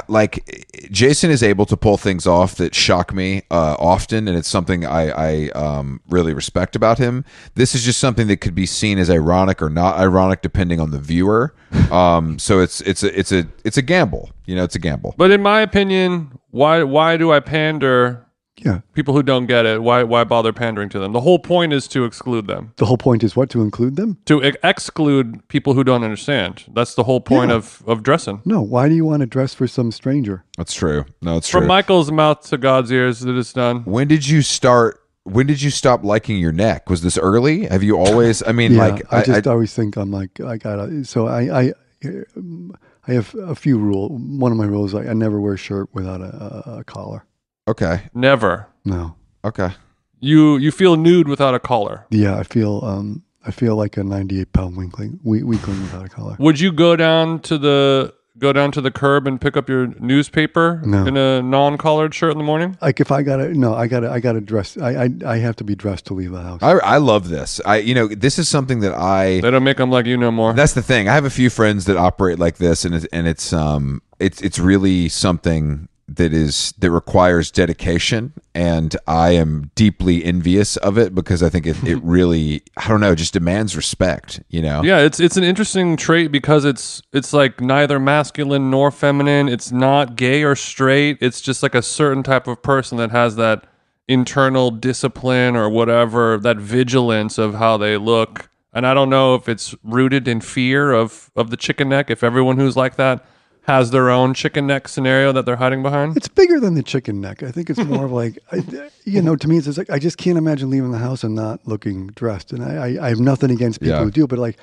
Speaker 1: Like Jason is able to pull things off that shock me often, and it's something I really respect about him. This is just something that could be seen as ironic or not ironic depending on the viewer. So it's a gamble. It's a gamble.
Speaker 2: But in my opinion, why do I pander?
Speaker 3: Yeah.
Speaker 2: People who don't get it, why bother pandering to them? The whole point is to exclude them.
Speaker 3: The whole point is what? To include them?
Speaker 2: To exclude people who don't understand. That's the whole point of dressing.
Speaker 3: No, why do you want to dress for some stranger?
Speaker 1: That's true. No, it's true.
Speaker 2: From Michael's mouth to God's ears, it is done.
Speaker 1: When did you stop liking your neck? Was this early? Have you always? I mean,
Speaker 3: I always think I'm like I gotta. So I have a few rules. One of my rules is I never wear a shirt without a collar.
Speaker 1: Okay.
Speaker 2: Never.
Speaker 3: No.
Speaker 1: Okay.
Speaker 2: You feel nude without a collar.
Speaker 3: Yeah, I feel like a 98-pound weakling without a collar.
Speaker 2: Would you go down to the curb and pick up your newspaper in a non-collared shirt in the morning?
Speaker 3: Like if I gotta dress. I have to be dressed to leave the house.
Speaker 1: I love this. This is something that
Speaker 2: They don't make them like you no more.
Speaker 1: That's the thing. I have a few friends that operate like this, and it's really something that requires dedication, and I am deeply envious of it because I think it really, I don't know, just demands respect,
Speaker 2: Yeah, it's an interesting trait because it's like neither masculine nor feminine. It's not gay or straight. It's just like a certain type of person that has that internal discipline or whatever, that vigilance of how they look. And I don't know if it's rooted in fear of the chicken neck, if everyone who's like that has their own chicken neck scenario that they're hiding behind.
Speaker 3: It's bigger than the chicken neck. I think it's more of like, to me, it's like I just can't imagine leaving the house and not looking dressed. And I have nothing against people who do, but like,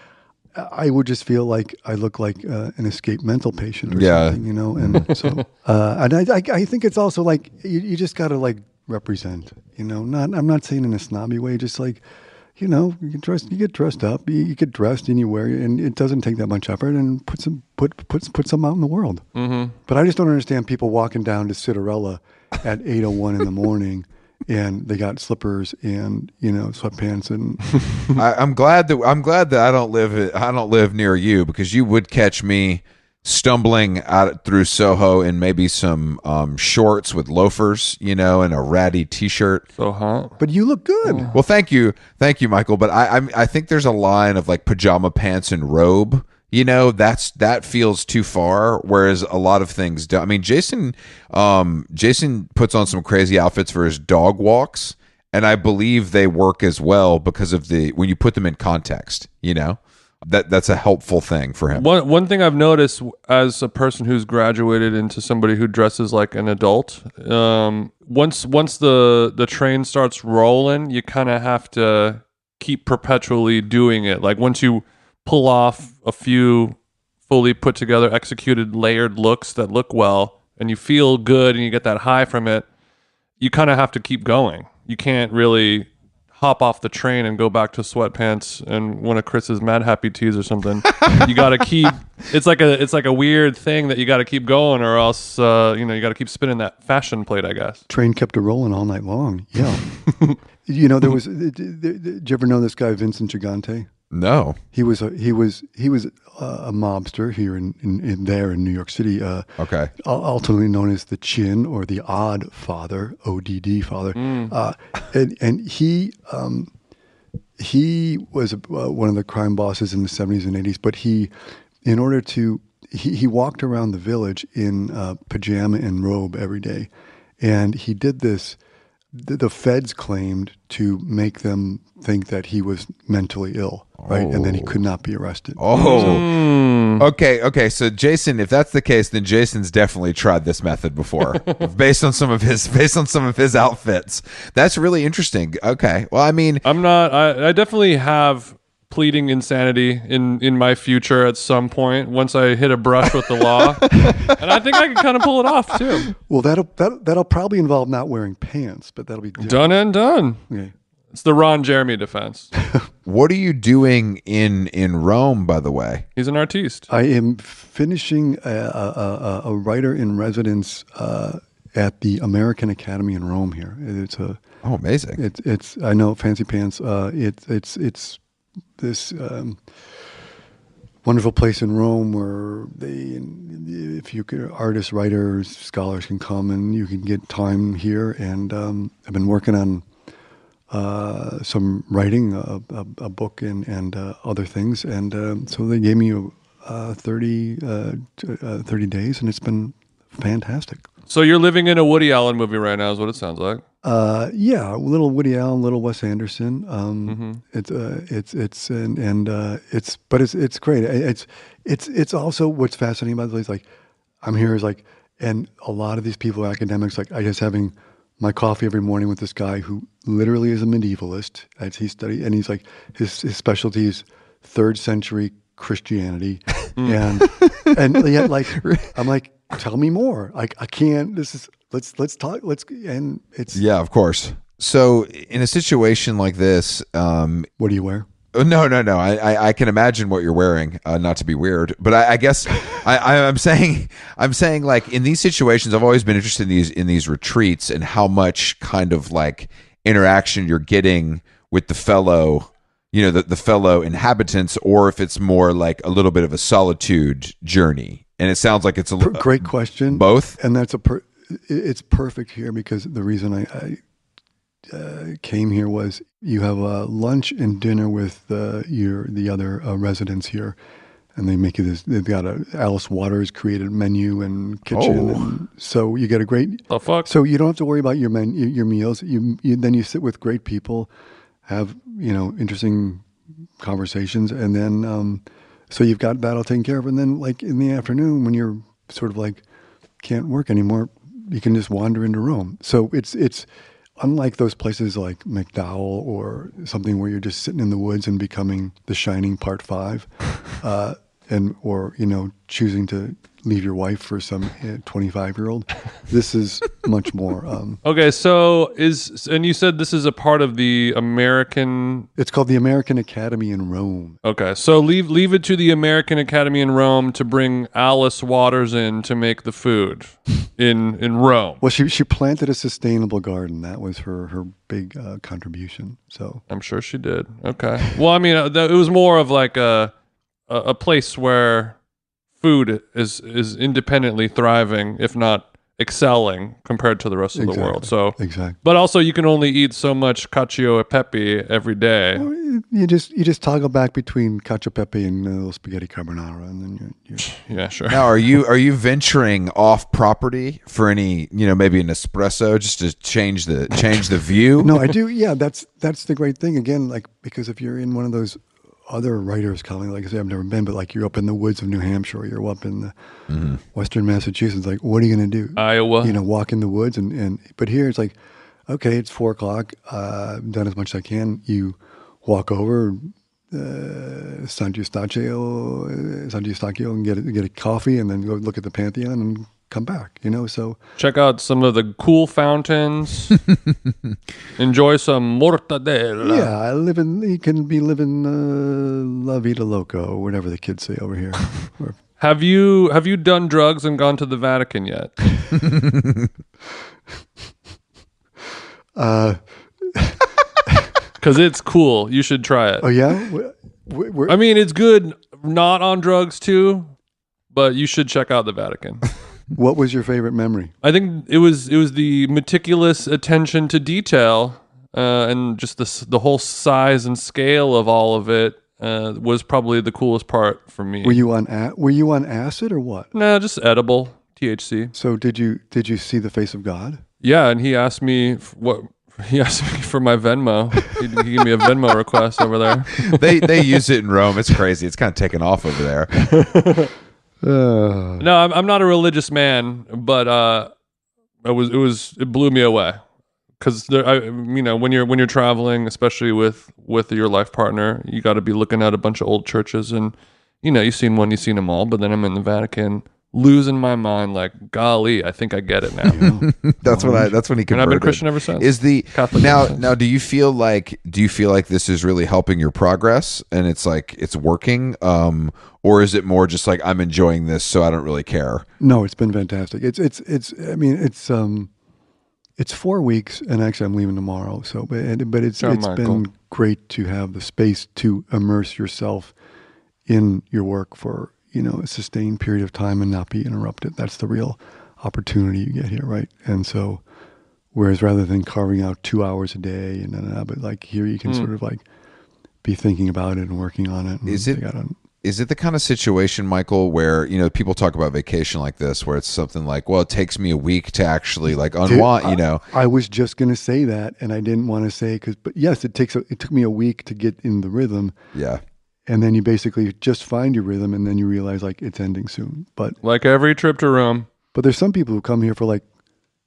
Speaker 3: I would just feel like I look like an escaped mental patient or something, And so, and I think it's also like you just got to like represent? I'm not saying in a snobby way, just like, you get dressed up, you get dressed and you wear it, and it doesn't take that much effort, and put some out in the world. Mm-hmm. But I just don't understand people walking down to Citarella at 8:01 in the morning. And they got slippers and sweatpants and.
Speaker 1: I'm glad that I don't live near you, because you would catch me stumbling out through Soho in maybe some shorts with loafers, and a ratty T-shirt.
Speaker 2: So hot.
Speaker 3: But you look good.
Speaker 1: Well, thank you, Michael. But I think there's a line of like pajama pants and robe. That feels too far. Whereas a lot of things do. I mean, Jason puts on some crazy outfits for his dog walks, and I believe they work as well because of when you put them in context. That's a helpful thing for him.
Speaker 2: One thing I've noticed as a person who's graduated into somebody who dresses like an adult, once the train starts rolling, you kind of have to keep perpetually doing it. Like once you pull off a few fully put together, executed, layered looks that look well, and you feel good and you get that high from it, you kind of have to keep going. You can't really hop off the train and go back to sweatpants and one of Chris's Mad Happy tees or something. You got to keep. It's like a weird thing that you got to keep going, or else you got to keep spinning that fashion plate, I guess.
Speaker 3: Train kept it rolling all night long. Yeah. There was. Did you ever know this guy Vincent Gigante?
Speaker 1: No.
Speaker 3: He was a mobster here in New York City.
Speaker 1: Okay.
Speaker 3: Ultimately known as the Chin or the Odd Father, ODD Father. And he was one of the crime bosses in the 70s and 80s. But he walked around the village in pajama and robe every day, and he did this. The feds claimed to make them think that he was mentally ill, right? And then he could not be arrested.
Speaker 1: Okay. So Jason, if that's the case, then Jason's definitely tried this method before, based on some of his outfits. That's really interesting. Okay. Well, I mean,
Speaker 2: I definitely have pleading insanity in my future at some point once I hit a brush with the law, and I think I can kind of pull it off too.
Speaker 3: Well, that'll probably involve not wearing pants, but that'll be different.
Speaker 2: Done and done.
Speaker 3: Okay.
Speaker 2: It's the Ron Jeremy defense.
Speaker 1: What are you doing in Rome, by the way?
Speaker 2: He's an artiste.
Speaker 3: I am finishing a writer in residence at the American Academy in Rome here. It's
Speaker 1: amazing.
Speaker 3: It's I know, fancy pants. It's this wonderful place in Rome where artists, writers, scholars can come and you can get time here. And I've been working on some writing, a book and other things. And so they gave me 30 days, and it's been fantastic.
Speaker 2: So you're living in a Woody Allen movie right now, is what it sounds like.
Speaker 3: Yeah, a little Woody Allen, a little Wes Anderson. It's great. It's also what's fascinating about this. Like, I'm here is like, and a lot of these people, academics, like I just having my coffee every morning with this guy who literally is a medievalist, as he studied, and he's like his specialty is 3rd century Christianity, and yet like I'm like, tell me more. Like I can't. This is let's talk. And it's
Speaker 1: yeah, of course. So in a situation like this,
Speaker 3: what do you wear?
Speaker 1: No. I can imagine what you're wearing. Not to be weird, but I guess I'm saying like in these situations, I've always been interested in these retreats and how much kind of like interaction you're getting with the fellow, the fellow inhabitants, or if it's more like a little bit of a solitude journey. And it sounds like it's a
Speaker 3: great question.
Speaker 1: Both,
Speaker 3: and that's it's perfect here because the reason I came here was you have a lunch and dinner with the other residents here, and they make you this. They've got a Alice Waters created menu and kitchen, and so you get a great.
Speaker 2: The fuck?
Speaker 3: So you don't have to worry about your meals. Then you sit with great people, have interesting conversations, and then so you've got that all taken care of. And then like in the afternoon when you're sort of like can't work anymore, you can just wander into Rome. So it's unlike those places like McDowell or something where you're just sitting in the woods and becoming The Shining Part 5, or choosing to leave your wife for some 25-year-old. This is much more.
Speaker 2: Okay, so and you said this is a part of the American.
Speaker 3: It's called the American Academy in Rome.
Speaker 2: Okay, so leave it to the American Academy in Rome to bring Alice Waters in to make the food in Rome.
Speaker 3: Well, she planted a sustainable garden. That was her big contribution. So
Speaker 2: I'm sure she did. Okay. Well, I mean, it was more of like a place where food is independently thriving, if not excelling, compared to the rest of the world. So
Speaker 3: exactly.
Speaker 2: But also, you can only eat so much cacio e pepe every day.
Speaker 3: Well, you just toggle back between cacio e pepe and a little spaghetti carbonara, and then you're
Speaker 2: Yeah, sure.
Speaker 1: Now, are you venturing off property for any, maybe an espresso just to change the view?
Speaker 3: No, I do. Yeah, that's the great thing. Again, like, because if you're in one of those other writers' colony, like I say, I've never been, but like you're up in the woods of New Hampshire, or you're up in the Western Massachusetts, like, what are you going to do?
Speaker 2: Iowa.
Speaker 3: Walk in the woods. But here it's like, okay, it's 4:00. I've done as much as I can. You walk over, San Eustachio, and get a coffee, and then go look at the Pantheon and come back. So
Speaker 2: Check out some of the cool fountains. Enjoy some mortadella.
Speaker 3: yeah, you can be living La Vida Loca, or whatever the kids say over here.
Speaker 2: Have you done drugs and gone to the Vatican yet? Because it's cool. You should try it.
Speaker 3: Oh yeah.
Speaker 2: I mean, it's good not on drugs too, but you should check out the Vatican.
Speaker 3: What was your favorite memory?
Speaker 2: I think it was the meticulous attention to detail and just the whole size and scale of all of it was probably the coolest part for me.
Speaker 3: Were you on acid or what?
Speaker 2: No, just edible THC.
Speaker 3: So did you see the face of God?
Speaker 2: Yeah, and he asked me He asked me for my Venmo. He gave me a Venmo request over there.
Speaker 1: They use it in Rome. It's crazy. It's kind of taken off over there.
Speaker 2: No, I'm not a religious man, but it blew me away because when you're traveling, especially with your life partner, you got to be looking at a bunch of old churches, and you've seen them all. But then I'm in the Vatican, losing my mind, like, golly, I think I get it now.
Speaker 3: Yeah.
Speaker 1: That's when he converted.
Speaker 2: And I've been Christian ever since.
Speaker 1: Is the
Speaker 2: Catholic
Speaker 1: now? Do you feel like this is really helping your progress, and it's like it's working, or is it more just like I'm enjoying this, so I don't really care?
Speaker 3: No, it's been fantastic. It's 4 weeks, and actually I'm leaving tomorrow. So, but it's been great to have the space to immerse yourself in your work for a sustained period of time and not be interrupted. That's the real opportunity you get here, right? And so, whereas rather than carving out 2 hours a day but like here you can sort of like be thinking about it and working on it. And
Speaker 1: is it the kind of situation, Michael, where people talk about vacation like this, where it's something like, well, it takes me a week to actually like unwind.
Speaker 3: I was just going to say that, and I didn't want to say but yes, it took me a week to get in the rhythm.
Speaker 1: Yeah.
Speaker 3: And then you basically just find your rhythm, and then you realize like it's ending soon. But
Speaker 2: like every trip to Rome.
Speaker 3: But there's some people who come here for like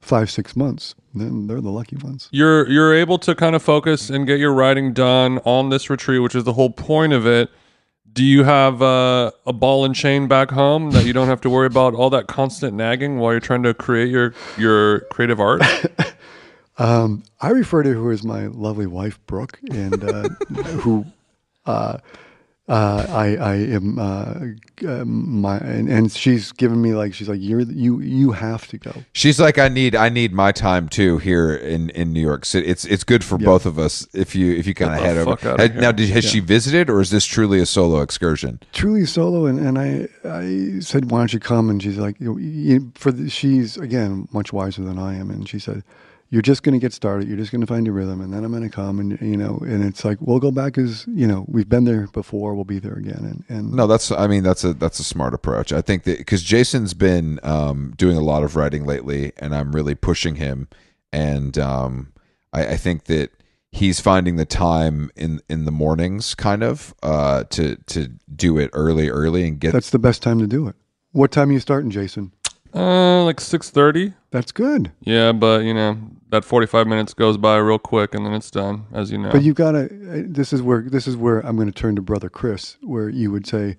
Speaker 3: 5-6 months. Then they're the lucky ones.
Speaker 2: You're able to kind of focus and get your writing done on this retreat, which is the whole point of it. Do you have a ball and chain back home that you don't have to worry about all that constant nagging while you're trying to create your creative art?
Speaker 3: I refer to her as my lovely wife, Brooke, and who. I am and she's given me like, she's like, you have to go.
Speaker 1: She's like, I need my time too here in New York City. It's good for both of us if you kind of head over. Now, has she visited, or is this truly a solo excursion?
Speaker 3: Truly solo, and I said, why don't you come? And she's like, she's again much wiser than I am, and she said, you're just going to get started. You're just going to find your rhythm, and then I'm going to come, and and it's like we'll go back as we've been there before. We'll be there again. And
Speaker 1: no, that's a smart approach. I think that because Jason's been doing a lot of writing lately, and I'm really pushing him, and I think that he's finding the time in the mornings, kind of to do it early and get.
Speaker 3: That's the best time to do it. What time are you starting, Jason?
Speaker 2: Like 6:30.
Speaker 3: That's good.
Speaker 2: Yeah, but that 45 minutes goes by real quick, and then it's done, as you know.
Speaker 3: But you've got to. This is where I'm going to turn to Brother Chris, where you would say,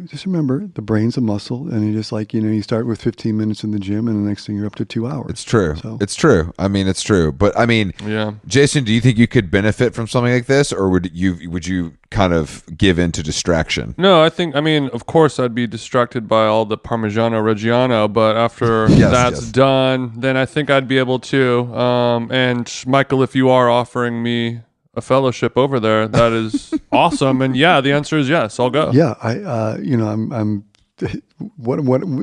Speaker 3: just remember the brain's a muscle, and you just like, you start with 15 minutes in the gym, and the next thing you're up to 2 hours.
Speaker 1: It's true.
Speaker 3: So,
Speaker 1: It's true. I mean, it's true. But I mean,
Speaker 2: Yeah.
Speaker 1: Jason, do you think you could benefit from something like this, or would you kind of give in to distraction?
Speaker 2: No, I mean, of course, I'd be distracted by all the Parmigiano Reggiano, but after
Speaker 1: Yes,
Speaker 2: that's
Speaker 1: yes.
Speaker 2: done, then I think I'd be able to. And Michael, if you are offering me a fellowship over there, that is awesome. And yeah, the answer is yes. I'll go.
Speaker 3: yeah, I'm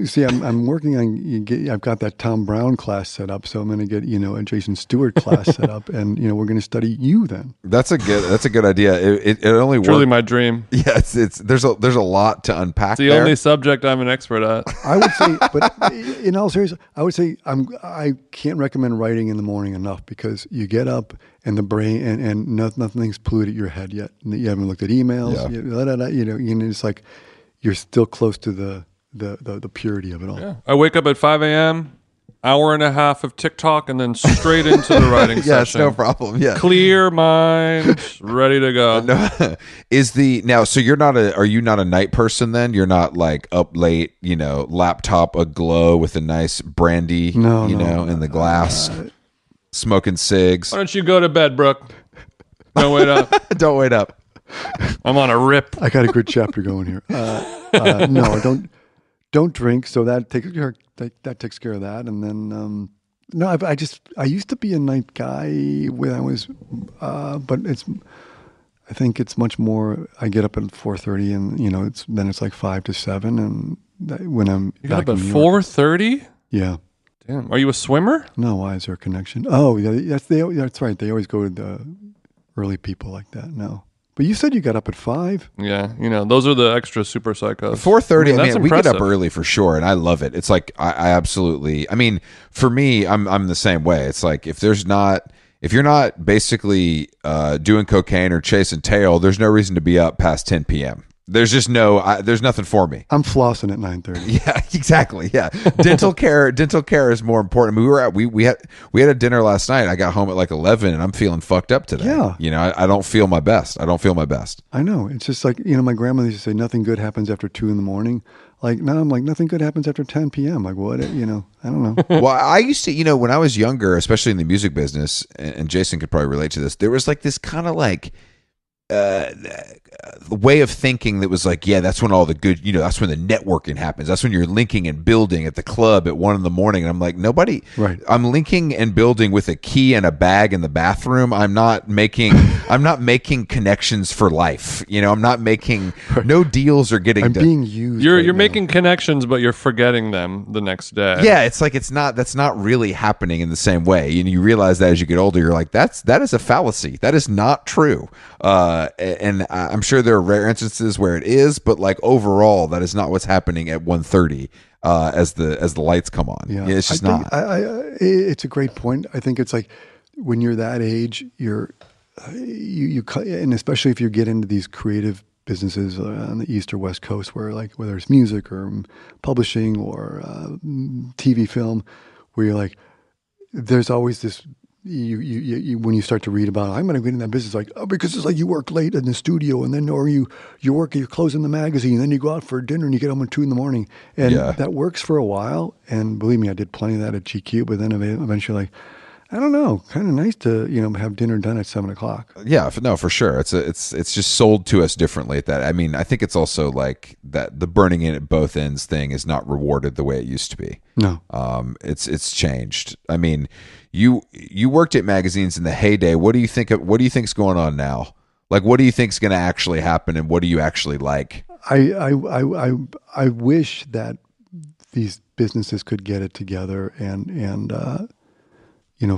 Speaker 3: see, I'm working on. I've got that Tom Brown class set up, so I'm going to get a Jason Stewart class set up, and we're going to study you then.
Speaker 1: That's a good idea. It only works.
Speaker 2: Truly my dream.
Speaker 1: Yeah, it's there's a lot to unpack.
Speaker 2: It's the
Speaker 1: there.
Speaker 2: only subject I'm an expert at.
Speaker 3: I would say, but in all seriousness, I would say I can't recommend writing in the morning enough, because you get up and the brain and nothing's polluted your head yet. You haven't looked at emails.
Speaker 1: Yeah.
Speaker 3: It's like you're still close to the purity of it all.
Speaker 2: Yeah. I wake up at 5 a.m., hour and a half of TikTok, and then straight into the writing
Speaker 1: Yeah, it's
Speaker 2: session.
Speaker 1: no problem. Yeah.
Speaker 2: Clear mind, ready to go.
Speaker 1: No, so are you not a night person then? You're not like up late, laptop aglow with a nice brandy,
Speaker 3: No,
Speaker 1: in the glass, smoking cigs.
Speaker 2: Why don't you go to bed, Brooke? Don't wait up.
Speaker 1: Don't wait up.
Speaker 2: I'm on a rip.
Speaker 3: I got a good chapter going here. No, don't drink. So that takes care of that. And then no, I used to be a night guy when I was, but I think it's much more. I get up at 4:30, and it's like 5 to 7, and when I'm
Speaker 2: You got
Speaker 3: back
Speaker 2: up at
Speaker 3: in New York.
Speaker 2: 4:30?
Speaker 3: Yeah.
Speaker 2: Damn. Are you a swimmer?
Speaker 3: No, why is there a connection? Oh, yeah, that's right. They always go to the early people like that. No, but you said you got up at 5.
Speaker 2: Yeah. Those are the extra super psychos.
Speaker 1: 4:30.
Speaker 2: That's
Speaker 1: We get up
Speaker 2: impressive.
Speaker 1: early for sure, and I love it. It's like I absolutely. I mean, for me, I'm the same way. It's like if you're not basically doing cocaine or chasing tail, there's no reason to be up past 10 p.m. There's just there's nothing for me.
Speaker 3: I'm flossing at 9:30.
Speaker 1: Yeah, exactly. Yeah, dental care is more important. I mean, we had a dinner last night. I got home at like 11, and I'm feeling fucked up today.
Speaker 3: Yeah.
Speaker 1: I don't feel my best.
Speaker 3: I know. It's just like, my grandmother used to say nothing good happens after 2 in the morning. Like now I'm like, nothing good happens after 10 p.m. Like what? I don't know.
Speaker 1: Well, I used to, when I was younger, especially in the music business, and Jason could probably relate to this. There was like this kind of like way of thinking that was like, yeah, that's when all the good, that's when the networking happens. That's when you're linking and building at the club at 1 a.m. And I'm like, nobody,
Speaker 3: Right.
Speaker 1: I'm linking and building with a key and a bag in the bathroom. I'm not making connections for life. I'm not making, no deals are getting
Speaker 3: I'm
Speaker 1: done.
Speaker 3: being used.
Speaker 2: You're
Speaker 3: right now.
Speaker 2: making connections, but you're forgetting them the next day.
Speaker 1: Yeah, it's like that's not really happening in the same way. And you realize that as you get older, you're like, that is a fallacy. That is not true. And I'm sure there are rare instances where it is, but like overall, that is not what's happening at 1:30 as the lights come on.
Speaker 3: Yeah,
Speaker 1: It's just
Speaker 3: I think
Speaker 1: not.
Speaker 3: It's a great point. I think it's like when you're that age, you and especially if you get into these creative businesses on the East or West Coast, where like whether it's music or publishing or TV film, where you're like, there's always this. You when you start to read about, I'm going to get in that business, like, oh, because it's like you work late in the studio, and then or you're closing the magazine, and then you go out for dinner, and you get home at 2 in the morning, and
Speaker 1: Yeah.
Speaker 3: that works for a while. And believe me, I did plenty of that at GQ, but then eventually, like, I don't know, kind of nice to have dinner done at 7:00.
Speaker 1: Yeah, no, for sure. It's just sold to us differently at that. I mean, I think it's also like that the burning in at both ends thing is not rewarded the way it used to be.
Speaker 3: No,
Speaker 1: It's changed. I mean, you worked at magazines in the heyday. What do you think think's going on now? Like, what do you think's going to actually happen, and what do you actually like?
Speaker 3: I wish that these businesses could get it together and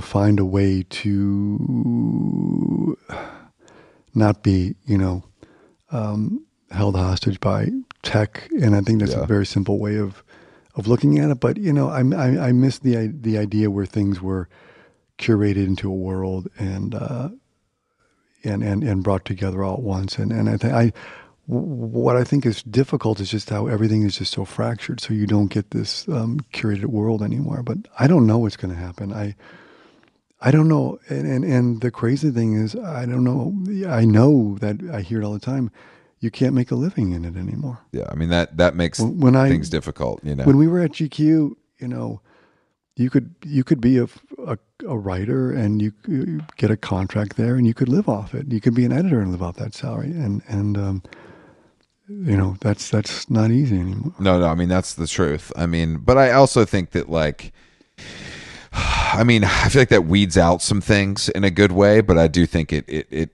Speaker 3: find a way to not be, held hostage by tech. And I think that's a very simple way of looking at it. But, I miss the idea where things were curated into a world and brought together all at once. And I think what I think is difficult is just how everything is just so fractured. So you don't get this curated world anymore. But I don't know what's going to happen. I don't know. And the crazy thing is, I don't know. I know that I hear it all the time. you can't make a living in it anymore.
Speaker 1: Yeah, I mean that makes things difficult.
Speaker 3: When we were at GQ, you could be a writer and you could get a contract there and you could live off it. You could be an editor and live off that salary, and that's not easy anymore.
Speaker 1: No, I mean that's the truth. I mean, but I also think that I feel like that weeds out some things in a good way, but I do think it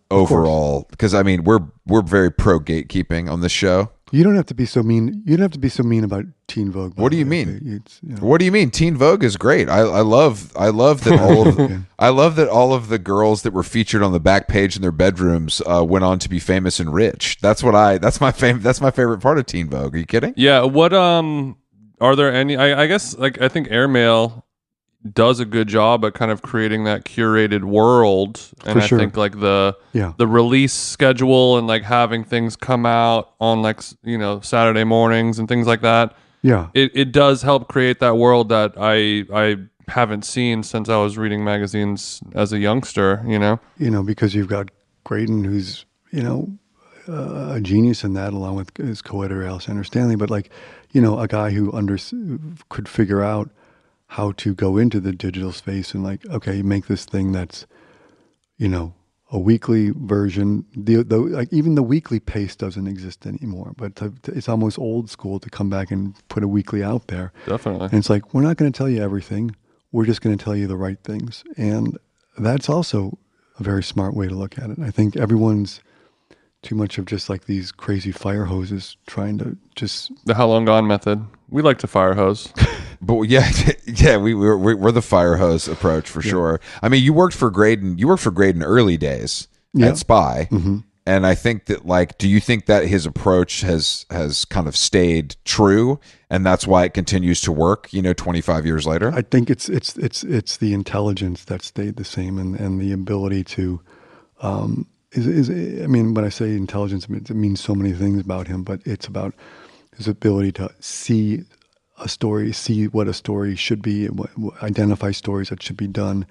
Speaker 1: overall, because I mean we're very pro gatekeeping on this show.
Speaker 3: You don't have to be so mean. You don't have to be so mean about Teen Vogue.
Speaker 1: What do you mean? What do you mean? Teen Vogue is great. I love that all of I love that all of the girls that were featured on the back page in their bedrooms went on to be famous and rich. That's my favorite part of Teen Vogue. Are you kidding?
Speaker 2: Yeah. What are there any? I guess I think Airmail does a good job at kind of creating that curated world, and I think the release schedule and having things come out on Saturday mornings and things like that.
Speaker 3: Yeah,
Speaker 2: it does help create that world that I haven't seen since I was reading magazines as a youngster.
Speaker 3: Because you've got Graydon, who's a genius in that, along with his co-editor Alexander Stanley, but a guy who could figure out how to go into the digital space and make this thing that's, a weekly version. Even the weekly pace doesn't exist anymore, but it's almost old school to come back and put a weekly out there.
Speaker 2: Definitely.
Speaker 3: And it's we're not going to tell you everything. We're just going to tell you the right things. And that's also a very smart way to look at it. I think everyone's too much of just these crazy fire hoses trying to just...
Speaker 2: The How Long Gone method. We like to fire hose.
Speaker 1: But we're the fire hose approach for sure. I mean, you worked for Graydon early days at Spy.
Speaker 3: Mm-hmm.
Speaker 1: And I think that do you think that his approach has kind of stayed true and that's why it continues to work, 25 years later?
Speaker 3: I think it's the intelligence that stayed the same and the ability to, when I say intelligence, it means so many things about him, but it's about his ability to see a story, see what a story should be, identify stories that should be done,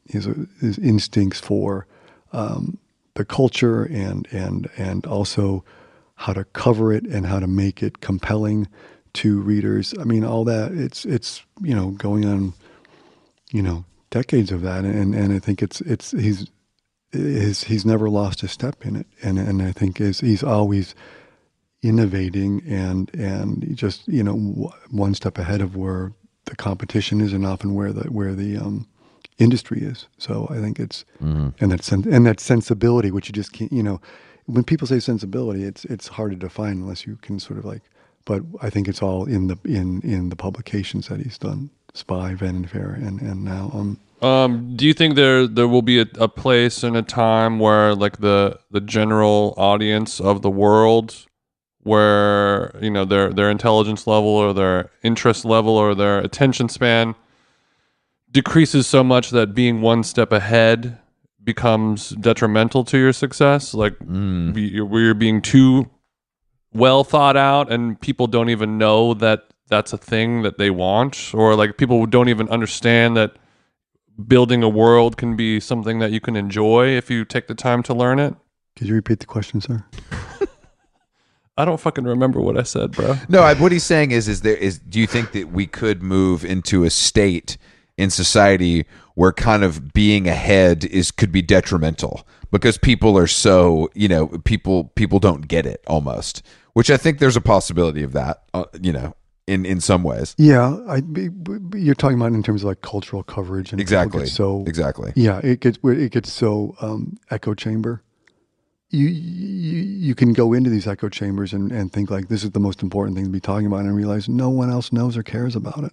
Speaker 3: his instincts for the culture and also how to cover it and how to make it compelling to readers. I mean, all that it's going on, decades of that, and I think he's never lost a step in it, and I think he's always innovating and just one step ahead of where the competition is and often where the industry is. So I think it's and that sensibility, which you just can't. When people say sensibility, it's hard to define unless you can sort of But I think it's all in the publications that he's done: Spy, Vanity Fair, and now.
Speaker 2: Do you think there will be a place and a time where the general audience of the world, where their intelligence level or their interest level or their attention span decreases so much that being one step ahead becomes detrimental to your success? Where you're being too well thought out and people don't even know that that's a thing that they want, or people don't even understand that building a world can be something that you can enjoy if you take the time to learn it?
Speaker 3: Could you repeat the question, sir?
Speaker 2: I don't fucking remember what I said, bro.
Speaker 1: No, what he's saying is do you think that we could move into a state in society where kind of being ahead could be detrimental because people are so, people don't get it almost, which I think there's a possibility of that, in some ways.
Speaker 3: Yeah, you're talking about in terms of cultural coverage and
Speaker 1: exactly.
Speaker 3: Exactly. Yeah, it gets so echo chamber. You can go into these echo chambers and think this is the most important thing to be talking about, and realize no one else knows or cares about it.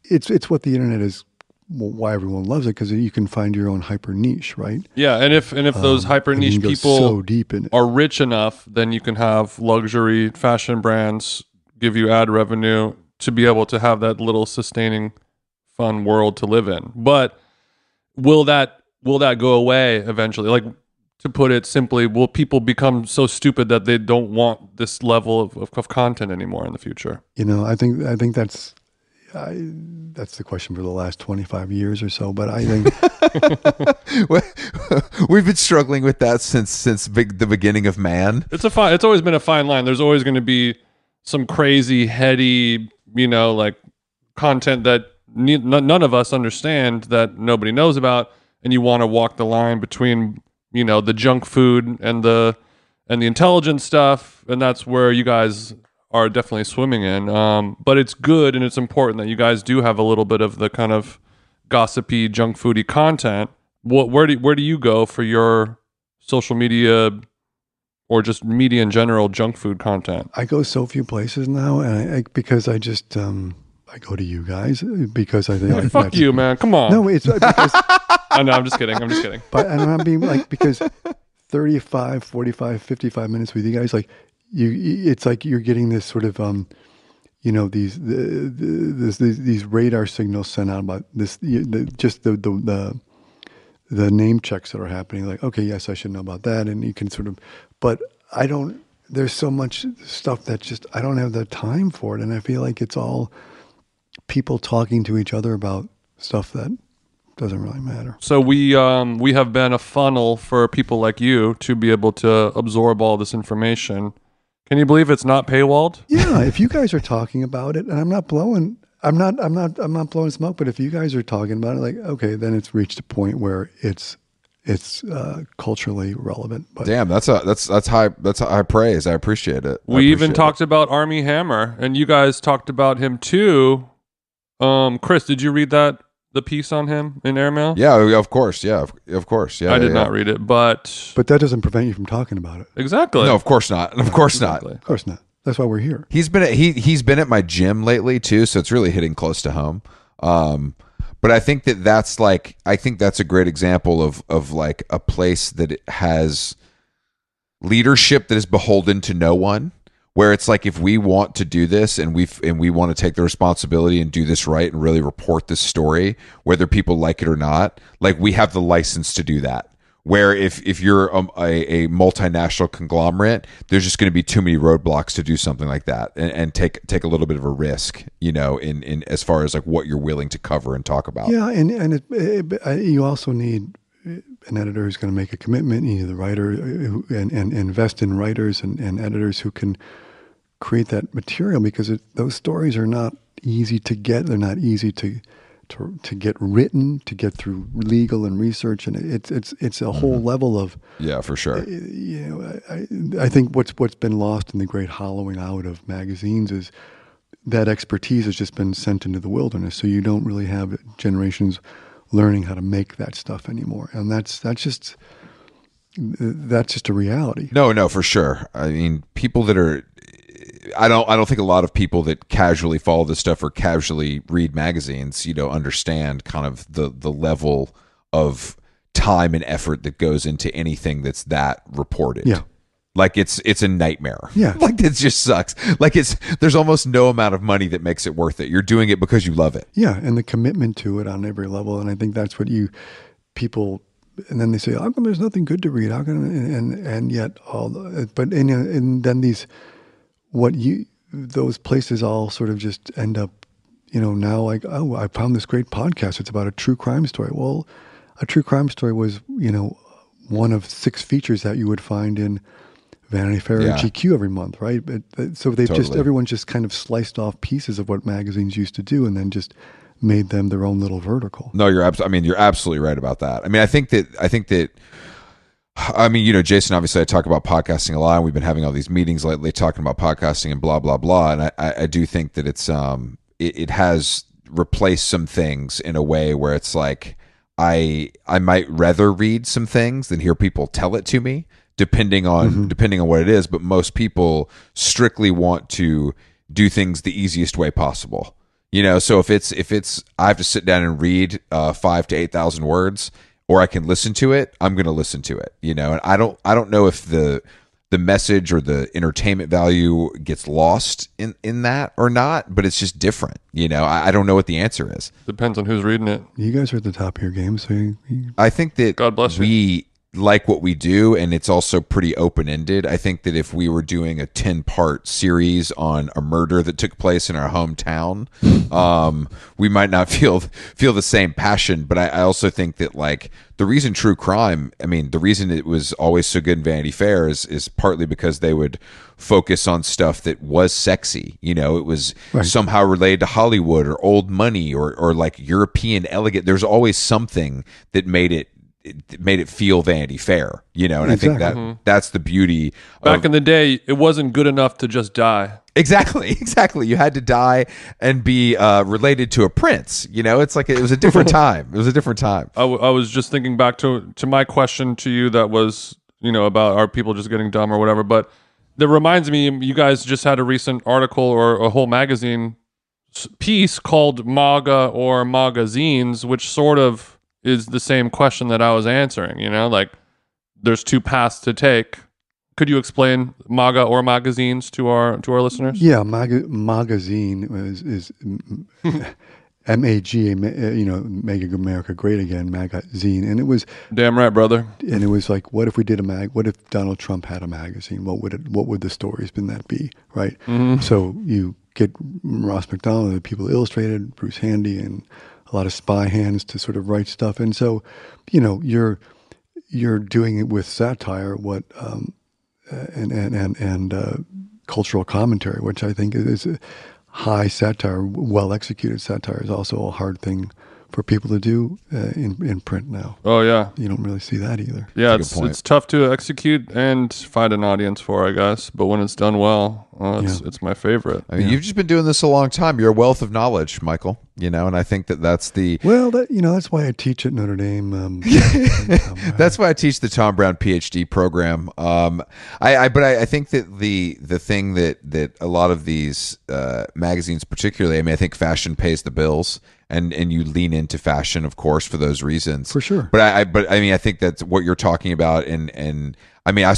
Speaker 3: It's what the internet is, why everyone loves it, because you can find your own hyper niche, right?
Speaker 2: Yeah, and if those hyper niche people
Speaker 3: so deep in it.
Speaker 2: Are rich enough, then you can have luxury fashion brands give you ad revenue to be able to have that little sustaining, fun world to live in. But will that go away eventually? To put it simply, will people become so stupid that they don't want this level of content anymore in the future?
Speaker 3: I think that's that's the question for the last 25 years or so. But I think
Speaker 1: We've been struggling with that since the beginning of man.
Speaker 2: It's always been a fine line. There's always going to be some crazy, heady, like content that none of us understand, that nobody knows about, and you want to walk the line between the junk food and the intelligent stuff, and that's where you guys are definitely swimming in. But it's good and it's important that you guys do have a little bit of the kind of gossipy, junk foody content. Where do you go for your social media or just media in general junk food content?
Speaker 3: I go so few places now, and because I just I go to you guys because I think
Speaker 2: Fuck you, man. Come on.
Speaker 3: No, it's because
Speaker 2: I know. I'm just kidding.
Speaker 3: But and I'm being because 35, 45, 55 minutes with you guys, like it's like you're getting this sort of these radar signals sent out about this, the name checks that are happening. Like, okay, yes, I should know about that, and you can sort of, but I don't. There's so much stuff that just I don't have the time for it, and I feel like it's all people talking to each other about stuff that doesn't really matter.
Speaker 2: So we have been a funnel for people like you to be able to absorb all this information. Can you believe it's not paywalled?
Speaker 3: Yeah, if you guys are talking about it, and I'm not blowing smoke, but if you guys are talking about it, like, okay, then it's reached a point where it's culturally relevant. But
Speaker 1: damn, that's high praise. I appreciate it.
Speaker 2: We even talked about Army Hammer, and you guys talked about him too. Chris, did you read the piece on him in Airmail?
Speaker 1: Yeah, of course. Yeah, of course. Yeah,
Speaker 2: I did not read it, but
Speaker 3: that doesn't prevent you from talking about it.
Speaker 2: Exactly.
Speaker 1: No, of course not. Of course
Speaker 2: Exactly.
Speaker 1: not.
Speaker 3: Of course not. That's why we're here.
Speaker 1: He's been at my gym lately too, so it's really hitting close to home. But I think that's a great example of like a place that it has leadership that is beholden to no one. Where it's like, if we want to do this and we want to take the responsibility and do this right and really report this story, whether people like it or not, like we have the license to do that. Where if you're a multinational conglomerate, there's just going to be too many roadblocks to do something like that and take a little bit of a risk, in as far as like what you're willing to cover and talk about.
Speaker 3: Yeah, and you also need an editor who's going to make a commitment. You need the writer and invest in writers and editors who can create that material, because those stories are not easy to get. They're not easy to get written, to get through legal and research, and it's a whole level of,
Speaker 1: yeah, for sure.
Speaker 3: I think what's been lost in the great hollowing out of magazines is that expertise has just been sent into the wilderness. So you don't really have generations learning how to make that stuff anymore, and that's just a reality.
Speaker 1: No, for sure. I mean, people that are, I don't think a lot of people that casually follow this stuff or casually read magazines, understand kind of the level of time and effort that goes into anything that's that reported.
Speaker 3: Yeah.
Speaker 1: Like it's a nightmare.
Speaker 3: Yeah.
Speaker 1: Like it just sucks. Like there's almost no amount of money that makes it worth it. You're doing it because you love it.
Speaker 3: Yeah. And the commitment to it on every level. And I think that's what people, and then they say, how come there's nothing good to read? How come, and yet and then those places all sort of just end up, now like, oh, I found this great podcast. It's about a true crime story. Well, a true crime story was, one of 6 features that you would find in Vanity Fair and GQ every month, right? So everyone's just kind of sliced off pieces of what magazines used to do and then just made them their own little vertical.
Speaker 1: No, you're absolutely right about that. I mean, I think that Jason, obviously I talk about podcasting a lot, and we've been having all these meetings lately talking about podcasting and blah, blah, blah. And I do think that it has replaced some things in a way where it's like, I might rather read some things than hear people tell it to me, depending on what it is. But most people strictly want to do things the easiest way possible. So if it's I have to sit down and read 5,000 to 8,000 words, or I can listen to it, I'm going to listen to it. And I don't know if the message or the entertainment value gets lost in that or not, but it's just different. I don't know what the answer is.
Speaker 2: Depends on who's reading it.
Speaker 3: You guys are at the top of your game, so
Speaker 1: I think that
Speaker 2: God bless
Speaker 1: we like what we do, and it's also pretty open-ended. I think that if we were doing a 10-part series on a murder that took place in our hometown, we might not feel the same passion. But I also think that like the reason true crime, I mean, the reason it was always so good in Vanity Fair is partly because they would focus on stuff that was sexy. You know, it was somehow related to Hollywood or old money or like European elegant. There's always something that made it feel Vanity Fair, you know, and
Speaker 3: Exactly.
Speaker 1: I think that's the beauty.
Speaker 2: Back in the day, it wasn't good enough to just die.
Speaker 1: Exactly. You had to die and be related to a prince. You know, it's like it was a different time. It was a different time.
Speaker 2: I was just thinking back to my question to you that was, you know, about are people just getting dumb or whatever. But that reminds me, you guys just had a recent article or a whole magazine piece called MAGA or Magazines, which sort of is the same question that I was answering, you know, like there's two paths to take. Could you explain MAGA or magazines to our listeners?
Speaker 3: Yeah, magazine is MAG, you know, Make America Great Again, magazine, and it was
Speaker 2: Damn right, brother.
Speaker 3: And it was like, what if we did what if Donald Trump had a magazine? What would the stories in that be, right?
Speaker 2: Mm-hmm.
Speaker 3: So you get Ross McDonald, the People Illustrated, Bruce Handy, and a lot of spy hands to sort of write stuff. And so, you know, you're doing it with satire, and cultural commentary, which I think is high satire. Well executed satire is also a hard thing for people to do in print now.
Speaker 2: Oh yeah,
Speaker 3: You don't really see that either.
Speaker 2: yeah.
Speaker 1: That's a good point.
Speaker 2: It's tough to execute and find an audience for, I guess. But when it's done well, it's my favorite.
Speaker 1: I mean, you've just been doing this a long time. You're a wealth of knowledge, Michael. You know, and I think that's the
Speaker 3: Well, that's why I teach at Notre Dame.
Speaker 1: that's why I teach the Tom Brown PhD program. But I think that the thing that a lot of these magazines, particularly, I mean, I think fashion pays the bills, and you lean into fashion, of course, for those reasons,
Speaker 3: For sure.
Speaker 1: But I mean, I think that's what you're talking about, and I mean, I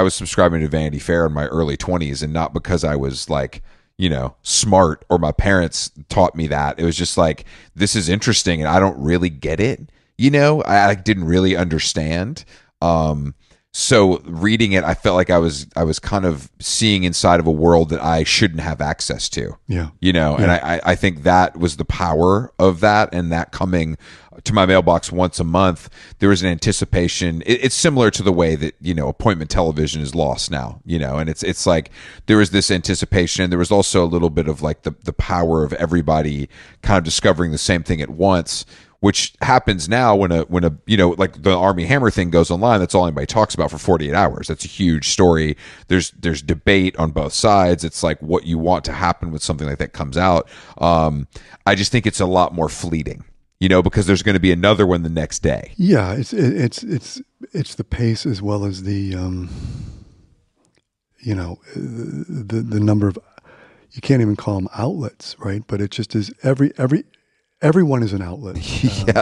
Speaker 1: was subscribing to Vanity Fair in my early 20s, and not because I was like, you know, smart or my parents taught me that. It was just like, this is interesting and I don't really get it. You know, I didn't really understand. So reading it, I felt like I was kind of seeing inside of a world that I shouldn't have access to.
Speaker 3: Yeah.
Speaker 1: You know, and I think that was the power of that, and that coming to my mailbox once a month, there was an anticipation. It's similar to the way that, you know, appointment television is lost now, you know, and it's like there was this anticipation, and there was also a little bit of like the power of everybody kind of discovering the same thing at once, which happens now when a you know, like the Army Hammer thing goes online. That's all anybody talks about for 48 hours. That's a huge story. There's debate on both sides. It's like what you want to happen with something like that comes out. I just think it's a lot more fleeting, you know, because there's going to be another one the next day.
Speaker 3: Yeah, it's the pace as well as the you know, the number of, you can't even call them outlets, right? But it just is everyone is an outlet.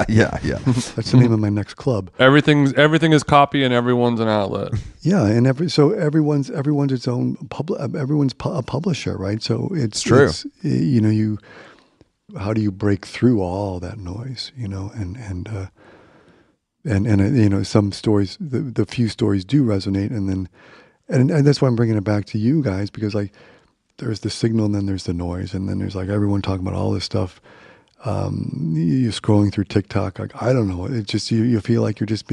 Speaker 1: Yeah.
Speaker 3: That's the name of my next club.
Speaker 2: Everything is copy, and everyone's an outlet.
Speaker 3: Yeah, and everyone's its own everyone's a publisher, right? So it's
Speaker 1: true.
Speaker 3: It's, you know, how do you break through all that noise? You know, and you know, some stories, the few stories do resonate, and that's why I'm bringing it back to you guys, because like there's the signal, and then there's the noise, and then there's like everyone talking about all this stuff. You're scrolling through TikTok, like, I don't know, it's just you feel like you're just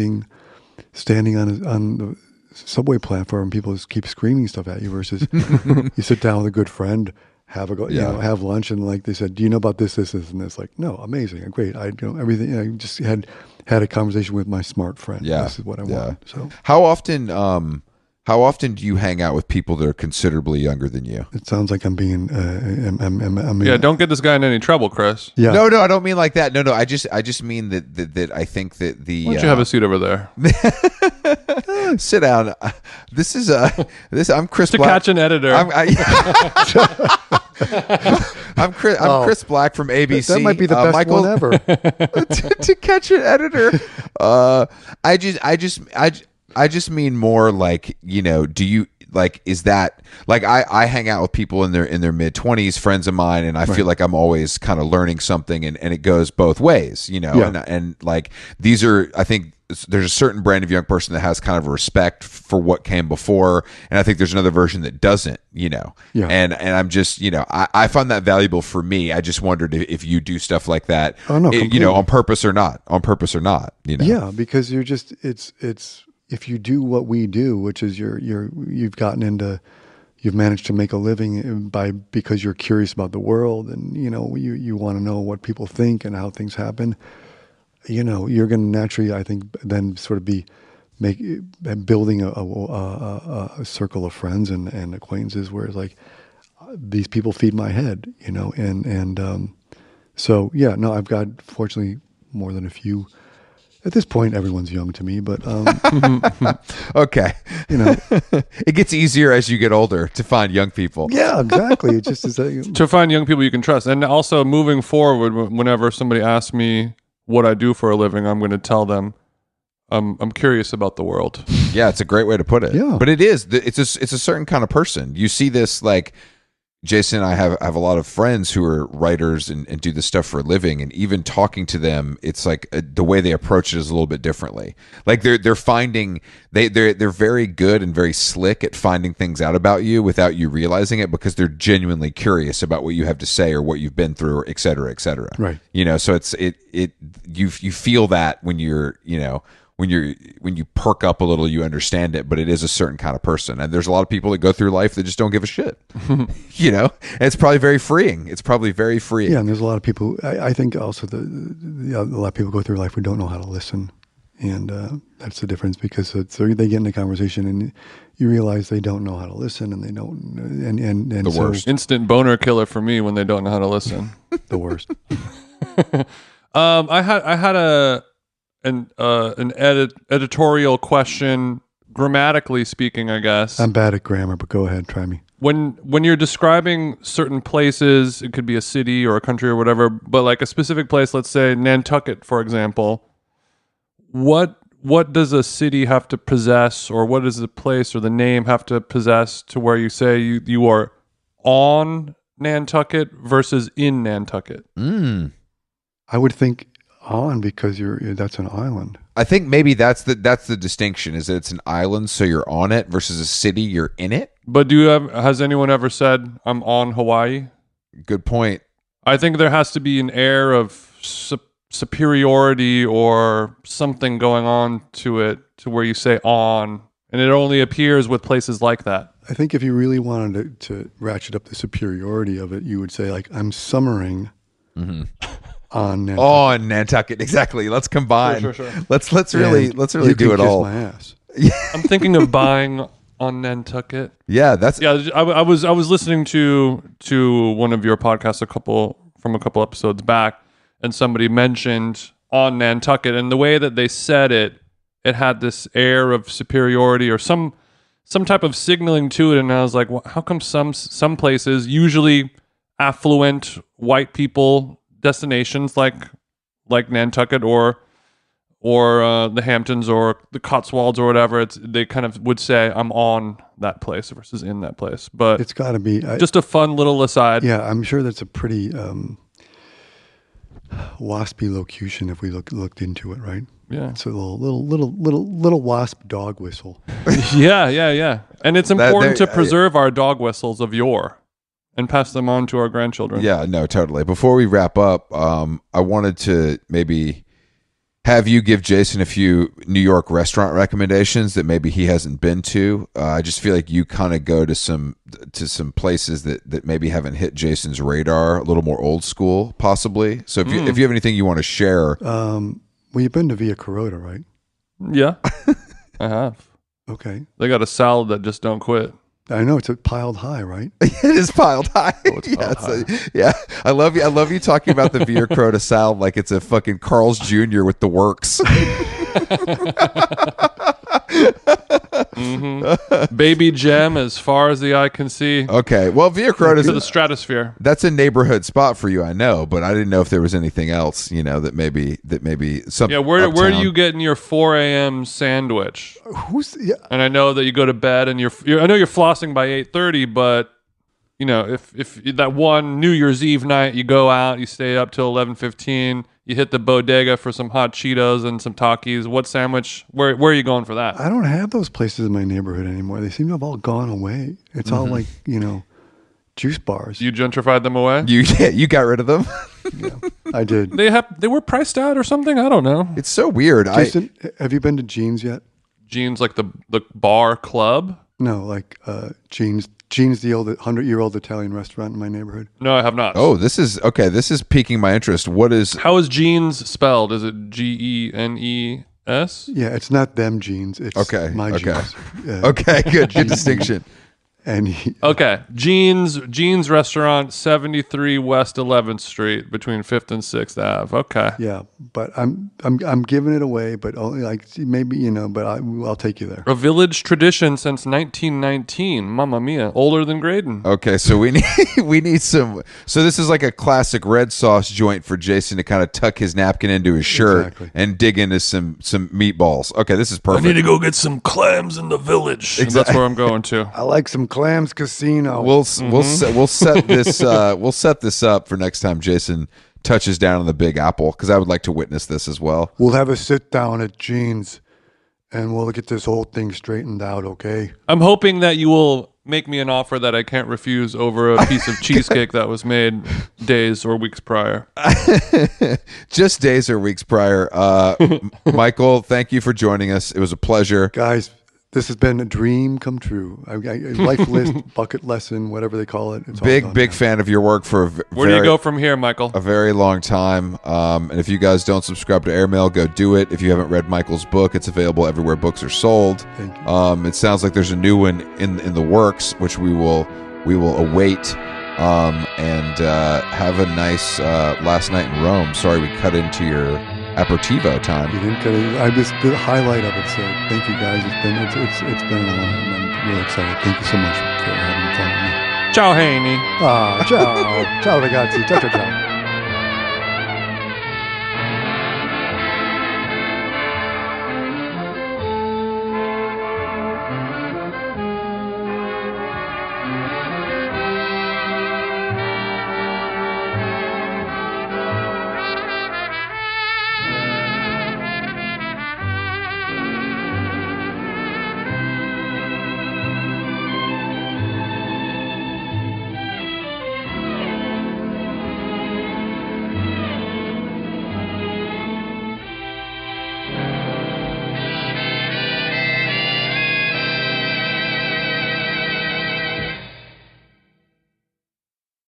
Speaker 3: standing on the subway platform, and people just keep screaming stuff at you, versus you sit down with a good friend, have lunch, and like they said, do you know about this, and this? Like, no, amazing, great, I know everything. I just had a conversation with my smart friend.
Speaker 1: Yeah,
Speaker 3: this is what I want. So
Speaker 1: how often do you hang out with people that are considerably younger than you?
Speaker 3: it sounds like I'm being
Speaker 2: Yeah, don't get this guy in any trouble, Chris.
Speaker 3: yeah.
Speaker 1: No, I don't mean like that. No, I just mean that I think that the
Speaker 2: Why don't you have a seat over there?
Speaker 1: sit down. This is I'm Chris
Speaker 2: To
Speaker 1: Black.
Speaker 2: catch an editor.
Speaker 1: I'm Chris Black from ABC.
Speaker 3: That might be the best
Speaker 1: Michael,
Speaker 3: one ever.
Speaker 1: to catch an editor. I just mean more like, you know, do you like, is that like, I hang out with people in their mid 20s, friends of mine, and I feel like I'm always kind of learning something, and it goes both ways, you know,
Speaker 3: Yeah.
Speaker 1: and like these are, I think there's a certain brand of young person that has kind of a respect for what came before, and I think there's another version that doesn't,
Speaker 3: Yeah.
Speaker 1: and I'm just, I find that valuable for me. I just wondered if you do stuff like that,
Speaker 3: Oh, no, completely.
Speaker 1: on purpose or not,
Speaker 3: Yeah, because you're just it's if you do what we do, which is you've managed to make a living because you're curious about the world, and you want to know what people think and how things happen. You're going to naturally, I think, then sort of be building a circle of friends and acquaintances where it's like these people feed my head, so yeah, no, I've got fortunately more than a few. At this point, everyone's young to me, but
Speaker 1: Okay, it gets easier as you get older to find young people.
Speaker 3: yeah, exactly. It just is
Speaker 2: To find young people you can trust. And also moving forward, whenever somebody asks me what I do for a living, I'm going to tell them I'm curious about the world.
Speaker 1: Yeah, it's a great way to put it.
Speaker 3: Yeah.
Speaker 1: But it's a certain kind of person. You see this, like Jason and I have a lot of friends who are writers and do this stuff for a living, and even talking to them, it's like the way they approach it is a little bit differently. Like they're finding they're very good and very slick at finding things out about you without you realizing it, because they're genuinely curious about what you have to say or what you've been through, or et cetera, et cetera.
Speaker 3: Right.
Speaker 1: So you feel that when you're when you perk up a little, you understand it, but it is a certain kind of person. And there's a lot of people that go through life that just don't give a shit, and it's probably very freeing.
Speaker 3: Yeah, and there's a lot of people. I think also a lot of people go through life who don't know how to listen, and that's the difference, because so they get in a conversation and you realize they don't know how to listen, and they don't, and
Speaker 1: The
Speaker 3: so,
Speaker 1: worst.
Speaker 2: Instant boner killer for me when they don't know how to listen.
Speaker 3: the worst.
Speaker 2: I had an editorial question, grammatically speaking, I guess.
Speaker 3: I'm bad at grammar, but go ahead, try me.
Speaker 2: When you're describing certain places, it could be a city or a country or whatever, but like a specific place, let's say Nantucket, for example, what does a city have to possess, or what does the place or the name have to possess to where you say you are on Nantucket versus in Nantucket?
Speaker 3: I would think on, because that's an island.
Speaker 1: I think maybe that's the distinction, is that it's an island, so you're on it, versus a city, you're in it.
Speaker 2: But has anyone ever said I'm on Hawaii?
Speaker 1: Good point.
Speaker 2: I think there has to be an air of superiority or something going on to it, to where you say on, and it only appears with places like that.
Speaker 3: I think if you really wanted to ratchet up the superiority of it, you would say, like, I'm summering on Nantucket.
Speaker 1: Oh, Nantucket, exactly. Let's combine.
Speaker 2: Sure.
Speaker 1: Let's really
Speaker 3: You
Speaker 1: do
Speaker 3: could
Speaker 1: it
Speaker 3: kiss
Speaker 1: all.
Speaker 3: my ass.
Speaker 2: I'm thinking of buying on Nantucket.
Speaker 1: Yeah, that's
Speaker 2: Yeah, I was listening to one of your podcasts a couple episodes back, and somebody mentioned on Nantucket, and the way that they said it had this air of superiority or some type of signaling to it, and I was like, well, how come some places, usually affluent white people destinations like Nantucket or the Hamptons or the Cotswolds or whatever, they kind of would say I'm on that place versus in that place. But
Speaker 3: It's got to be
Speaker 2: just a fun little aside.
Speaker 3: Yeah, I'm sure that's a pretty waspy locution if we looked into it, right?
Speaker 2: Yeah.
Speaker 3: It's a little wasp dog whistle.
Speaker 2: Yeah. And it's important
Speaker 1: there-
Speaker 2: to preserve our dog whistles of yore and pass them on to our grandchildren.
Speaker 1: Yeah, no, totally. Before we wrap up, I wanted to maybe have you give Jason a few New York restaurant recommendations that maybe he hasn't been to. I just feel like you kind of go to some places that maybe haven't hit Jason's radar, a little more old school, possibly. So if you have anything you want to share,
Speaker 3: Well, you've been to Via Carota, right?
Speaker 2: Yeah. I have.
Speaker 3: Okay.
Speaker 2: They got a salad that just don't quit.
Speaker 3: I know it's piled high, right?
Speaker 1: it is piled high.
Speaker 2: It's piled high.
Speaker 1: Yeah. I love you talking about the Via Crota salad like it's a fucking Carl's Jr. with the works.
Speaker 2: Baby gem as far as the eye can see.
Speaker 1: Okay. Well, Via Crota
Speaker 2: To the stratosphere.
Speaker 1: that's a neighborhood spot for you, I know, but I didn't know if there was anything else, that maybe something.
Speaker 2: Yeah, where do you get in your 4 a.m. sandwich?
Speaker 3: Yeah,
Speaker 2: And I know that you go to bed and I know you're flossing by 8:30, but if that one New Year's Eve night you go out, you stay up till 11:15, You hit the bodega for some hot Cheetos and some Takis. What sandwich? Where are you going for that?
Speaker 3: I don't have those places in my neighborhood anymore. They seem to have all gone away. It's all like, juice bars.
Speaker 2: You gentrified them away?
Speaker 1: You got rid of them.
Speaker 3: Yeah, I did.
Speaker 2: They were priced out or something? I don't know.
Speaker 1: It's so weird.
Speaker 3: Jason, have you been to Jeans yet?
Speaker 2: Jeans, like the bar club?
Speaker 3: No, like Jeans. Jeans, the old 100-year-old Italian restaurant in my neighborhood.
Speaker 2: No, I have not.
Speaker 1: This is piquing my interest.
Speaker 2: How is jeans spelled? Is it Genes?
Speaker 3: Yeah, it's not them jeans. It's my jeans.
Speaker 1: Okay, good distinction.
Speaker 3: And
Speaker 2: Jeans Restaurant, 73 West 11th Street, between 5th and 6th Ave. Okay.
Speaker 3: yeah, but I'm giving it away, but only like maybe but I'll take you there.
Speaker 2: A village tradition since 1919. Mamma mia, older than Graydon.
Speaker 1: Okay, so we need some. So this is like a classic red sauce joint for Jason to kind of tuck his napkin into his shirt and dig into some meatballs. Okay, this is perfect.
Speaker 2: I need to go get some clams in the village. Exactly. That's where I'm going to.
Speaker 3: I like some Clams Casino.
Speaker 1: We'll set this up for next time Jason touches down on the Big Apple, because I would like to witness this as well.
Speaker 3: We'll have a sit down at Jeans, and we'll get this whole thing straightened out. Okay.
Speaker 2: I'm hoping that you will make me an offer that I can't refuse over a piece of cheesecake that was made days or weeks prior.
Speaker 1: Just days or weeks prior. Michael, thank you for joining us. It was a pleasure,
Speaker 3: guys. This has been a dream come true. A life list, bucket lesson, whatever they call it. It's
Speaker 1: big fan of your work for
Speaker 2: where do you go from here, Michael?
Speaker 1: A very long time. And if you guys don't subscribe to Airmail, go do it. If you haven't read Michael's book, it's available everywhere books are sold.
Speaker 3: Thank you.
Speaker 1: It sounds like there's a new one in the works, which we will await. And have a nice last night in Rome. Sorry we cut into your aperitivo time.
Speaker 3: You didn't cut it. I just did the highlight of it. So thank you guys. It's been an honor, and I'm really excited. Thank you so much for having fun with me.
Speaker 2: Ciao, Hainey.
Speaker 3: Ciao, ciao ragazzi. Ciao, ciao, ciao.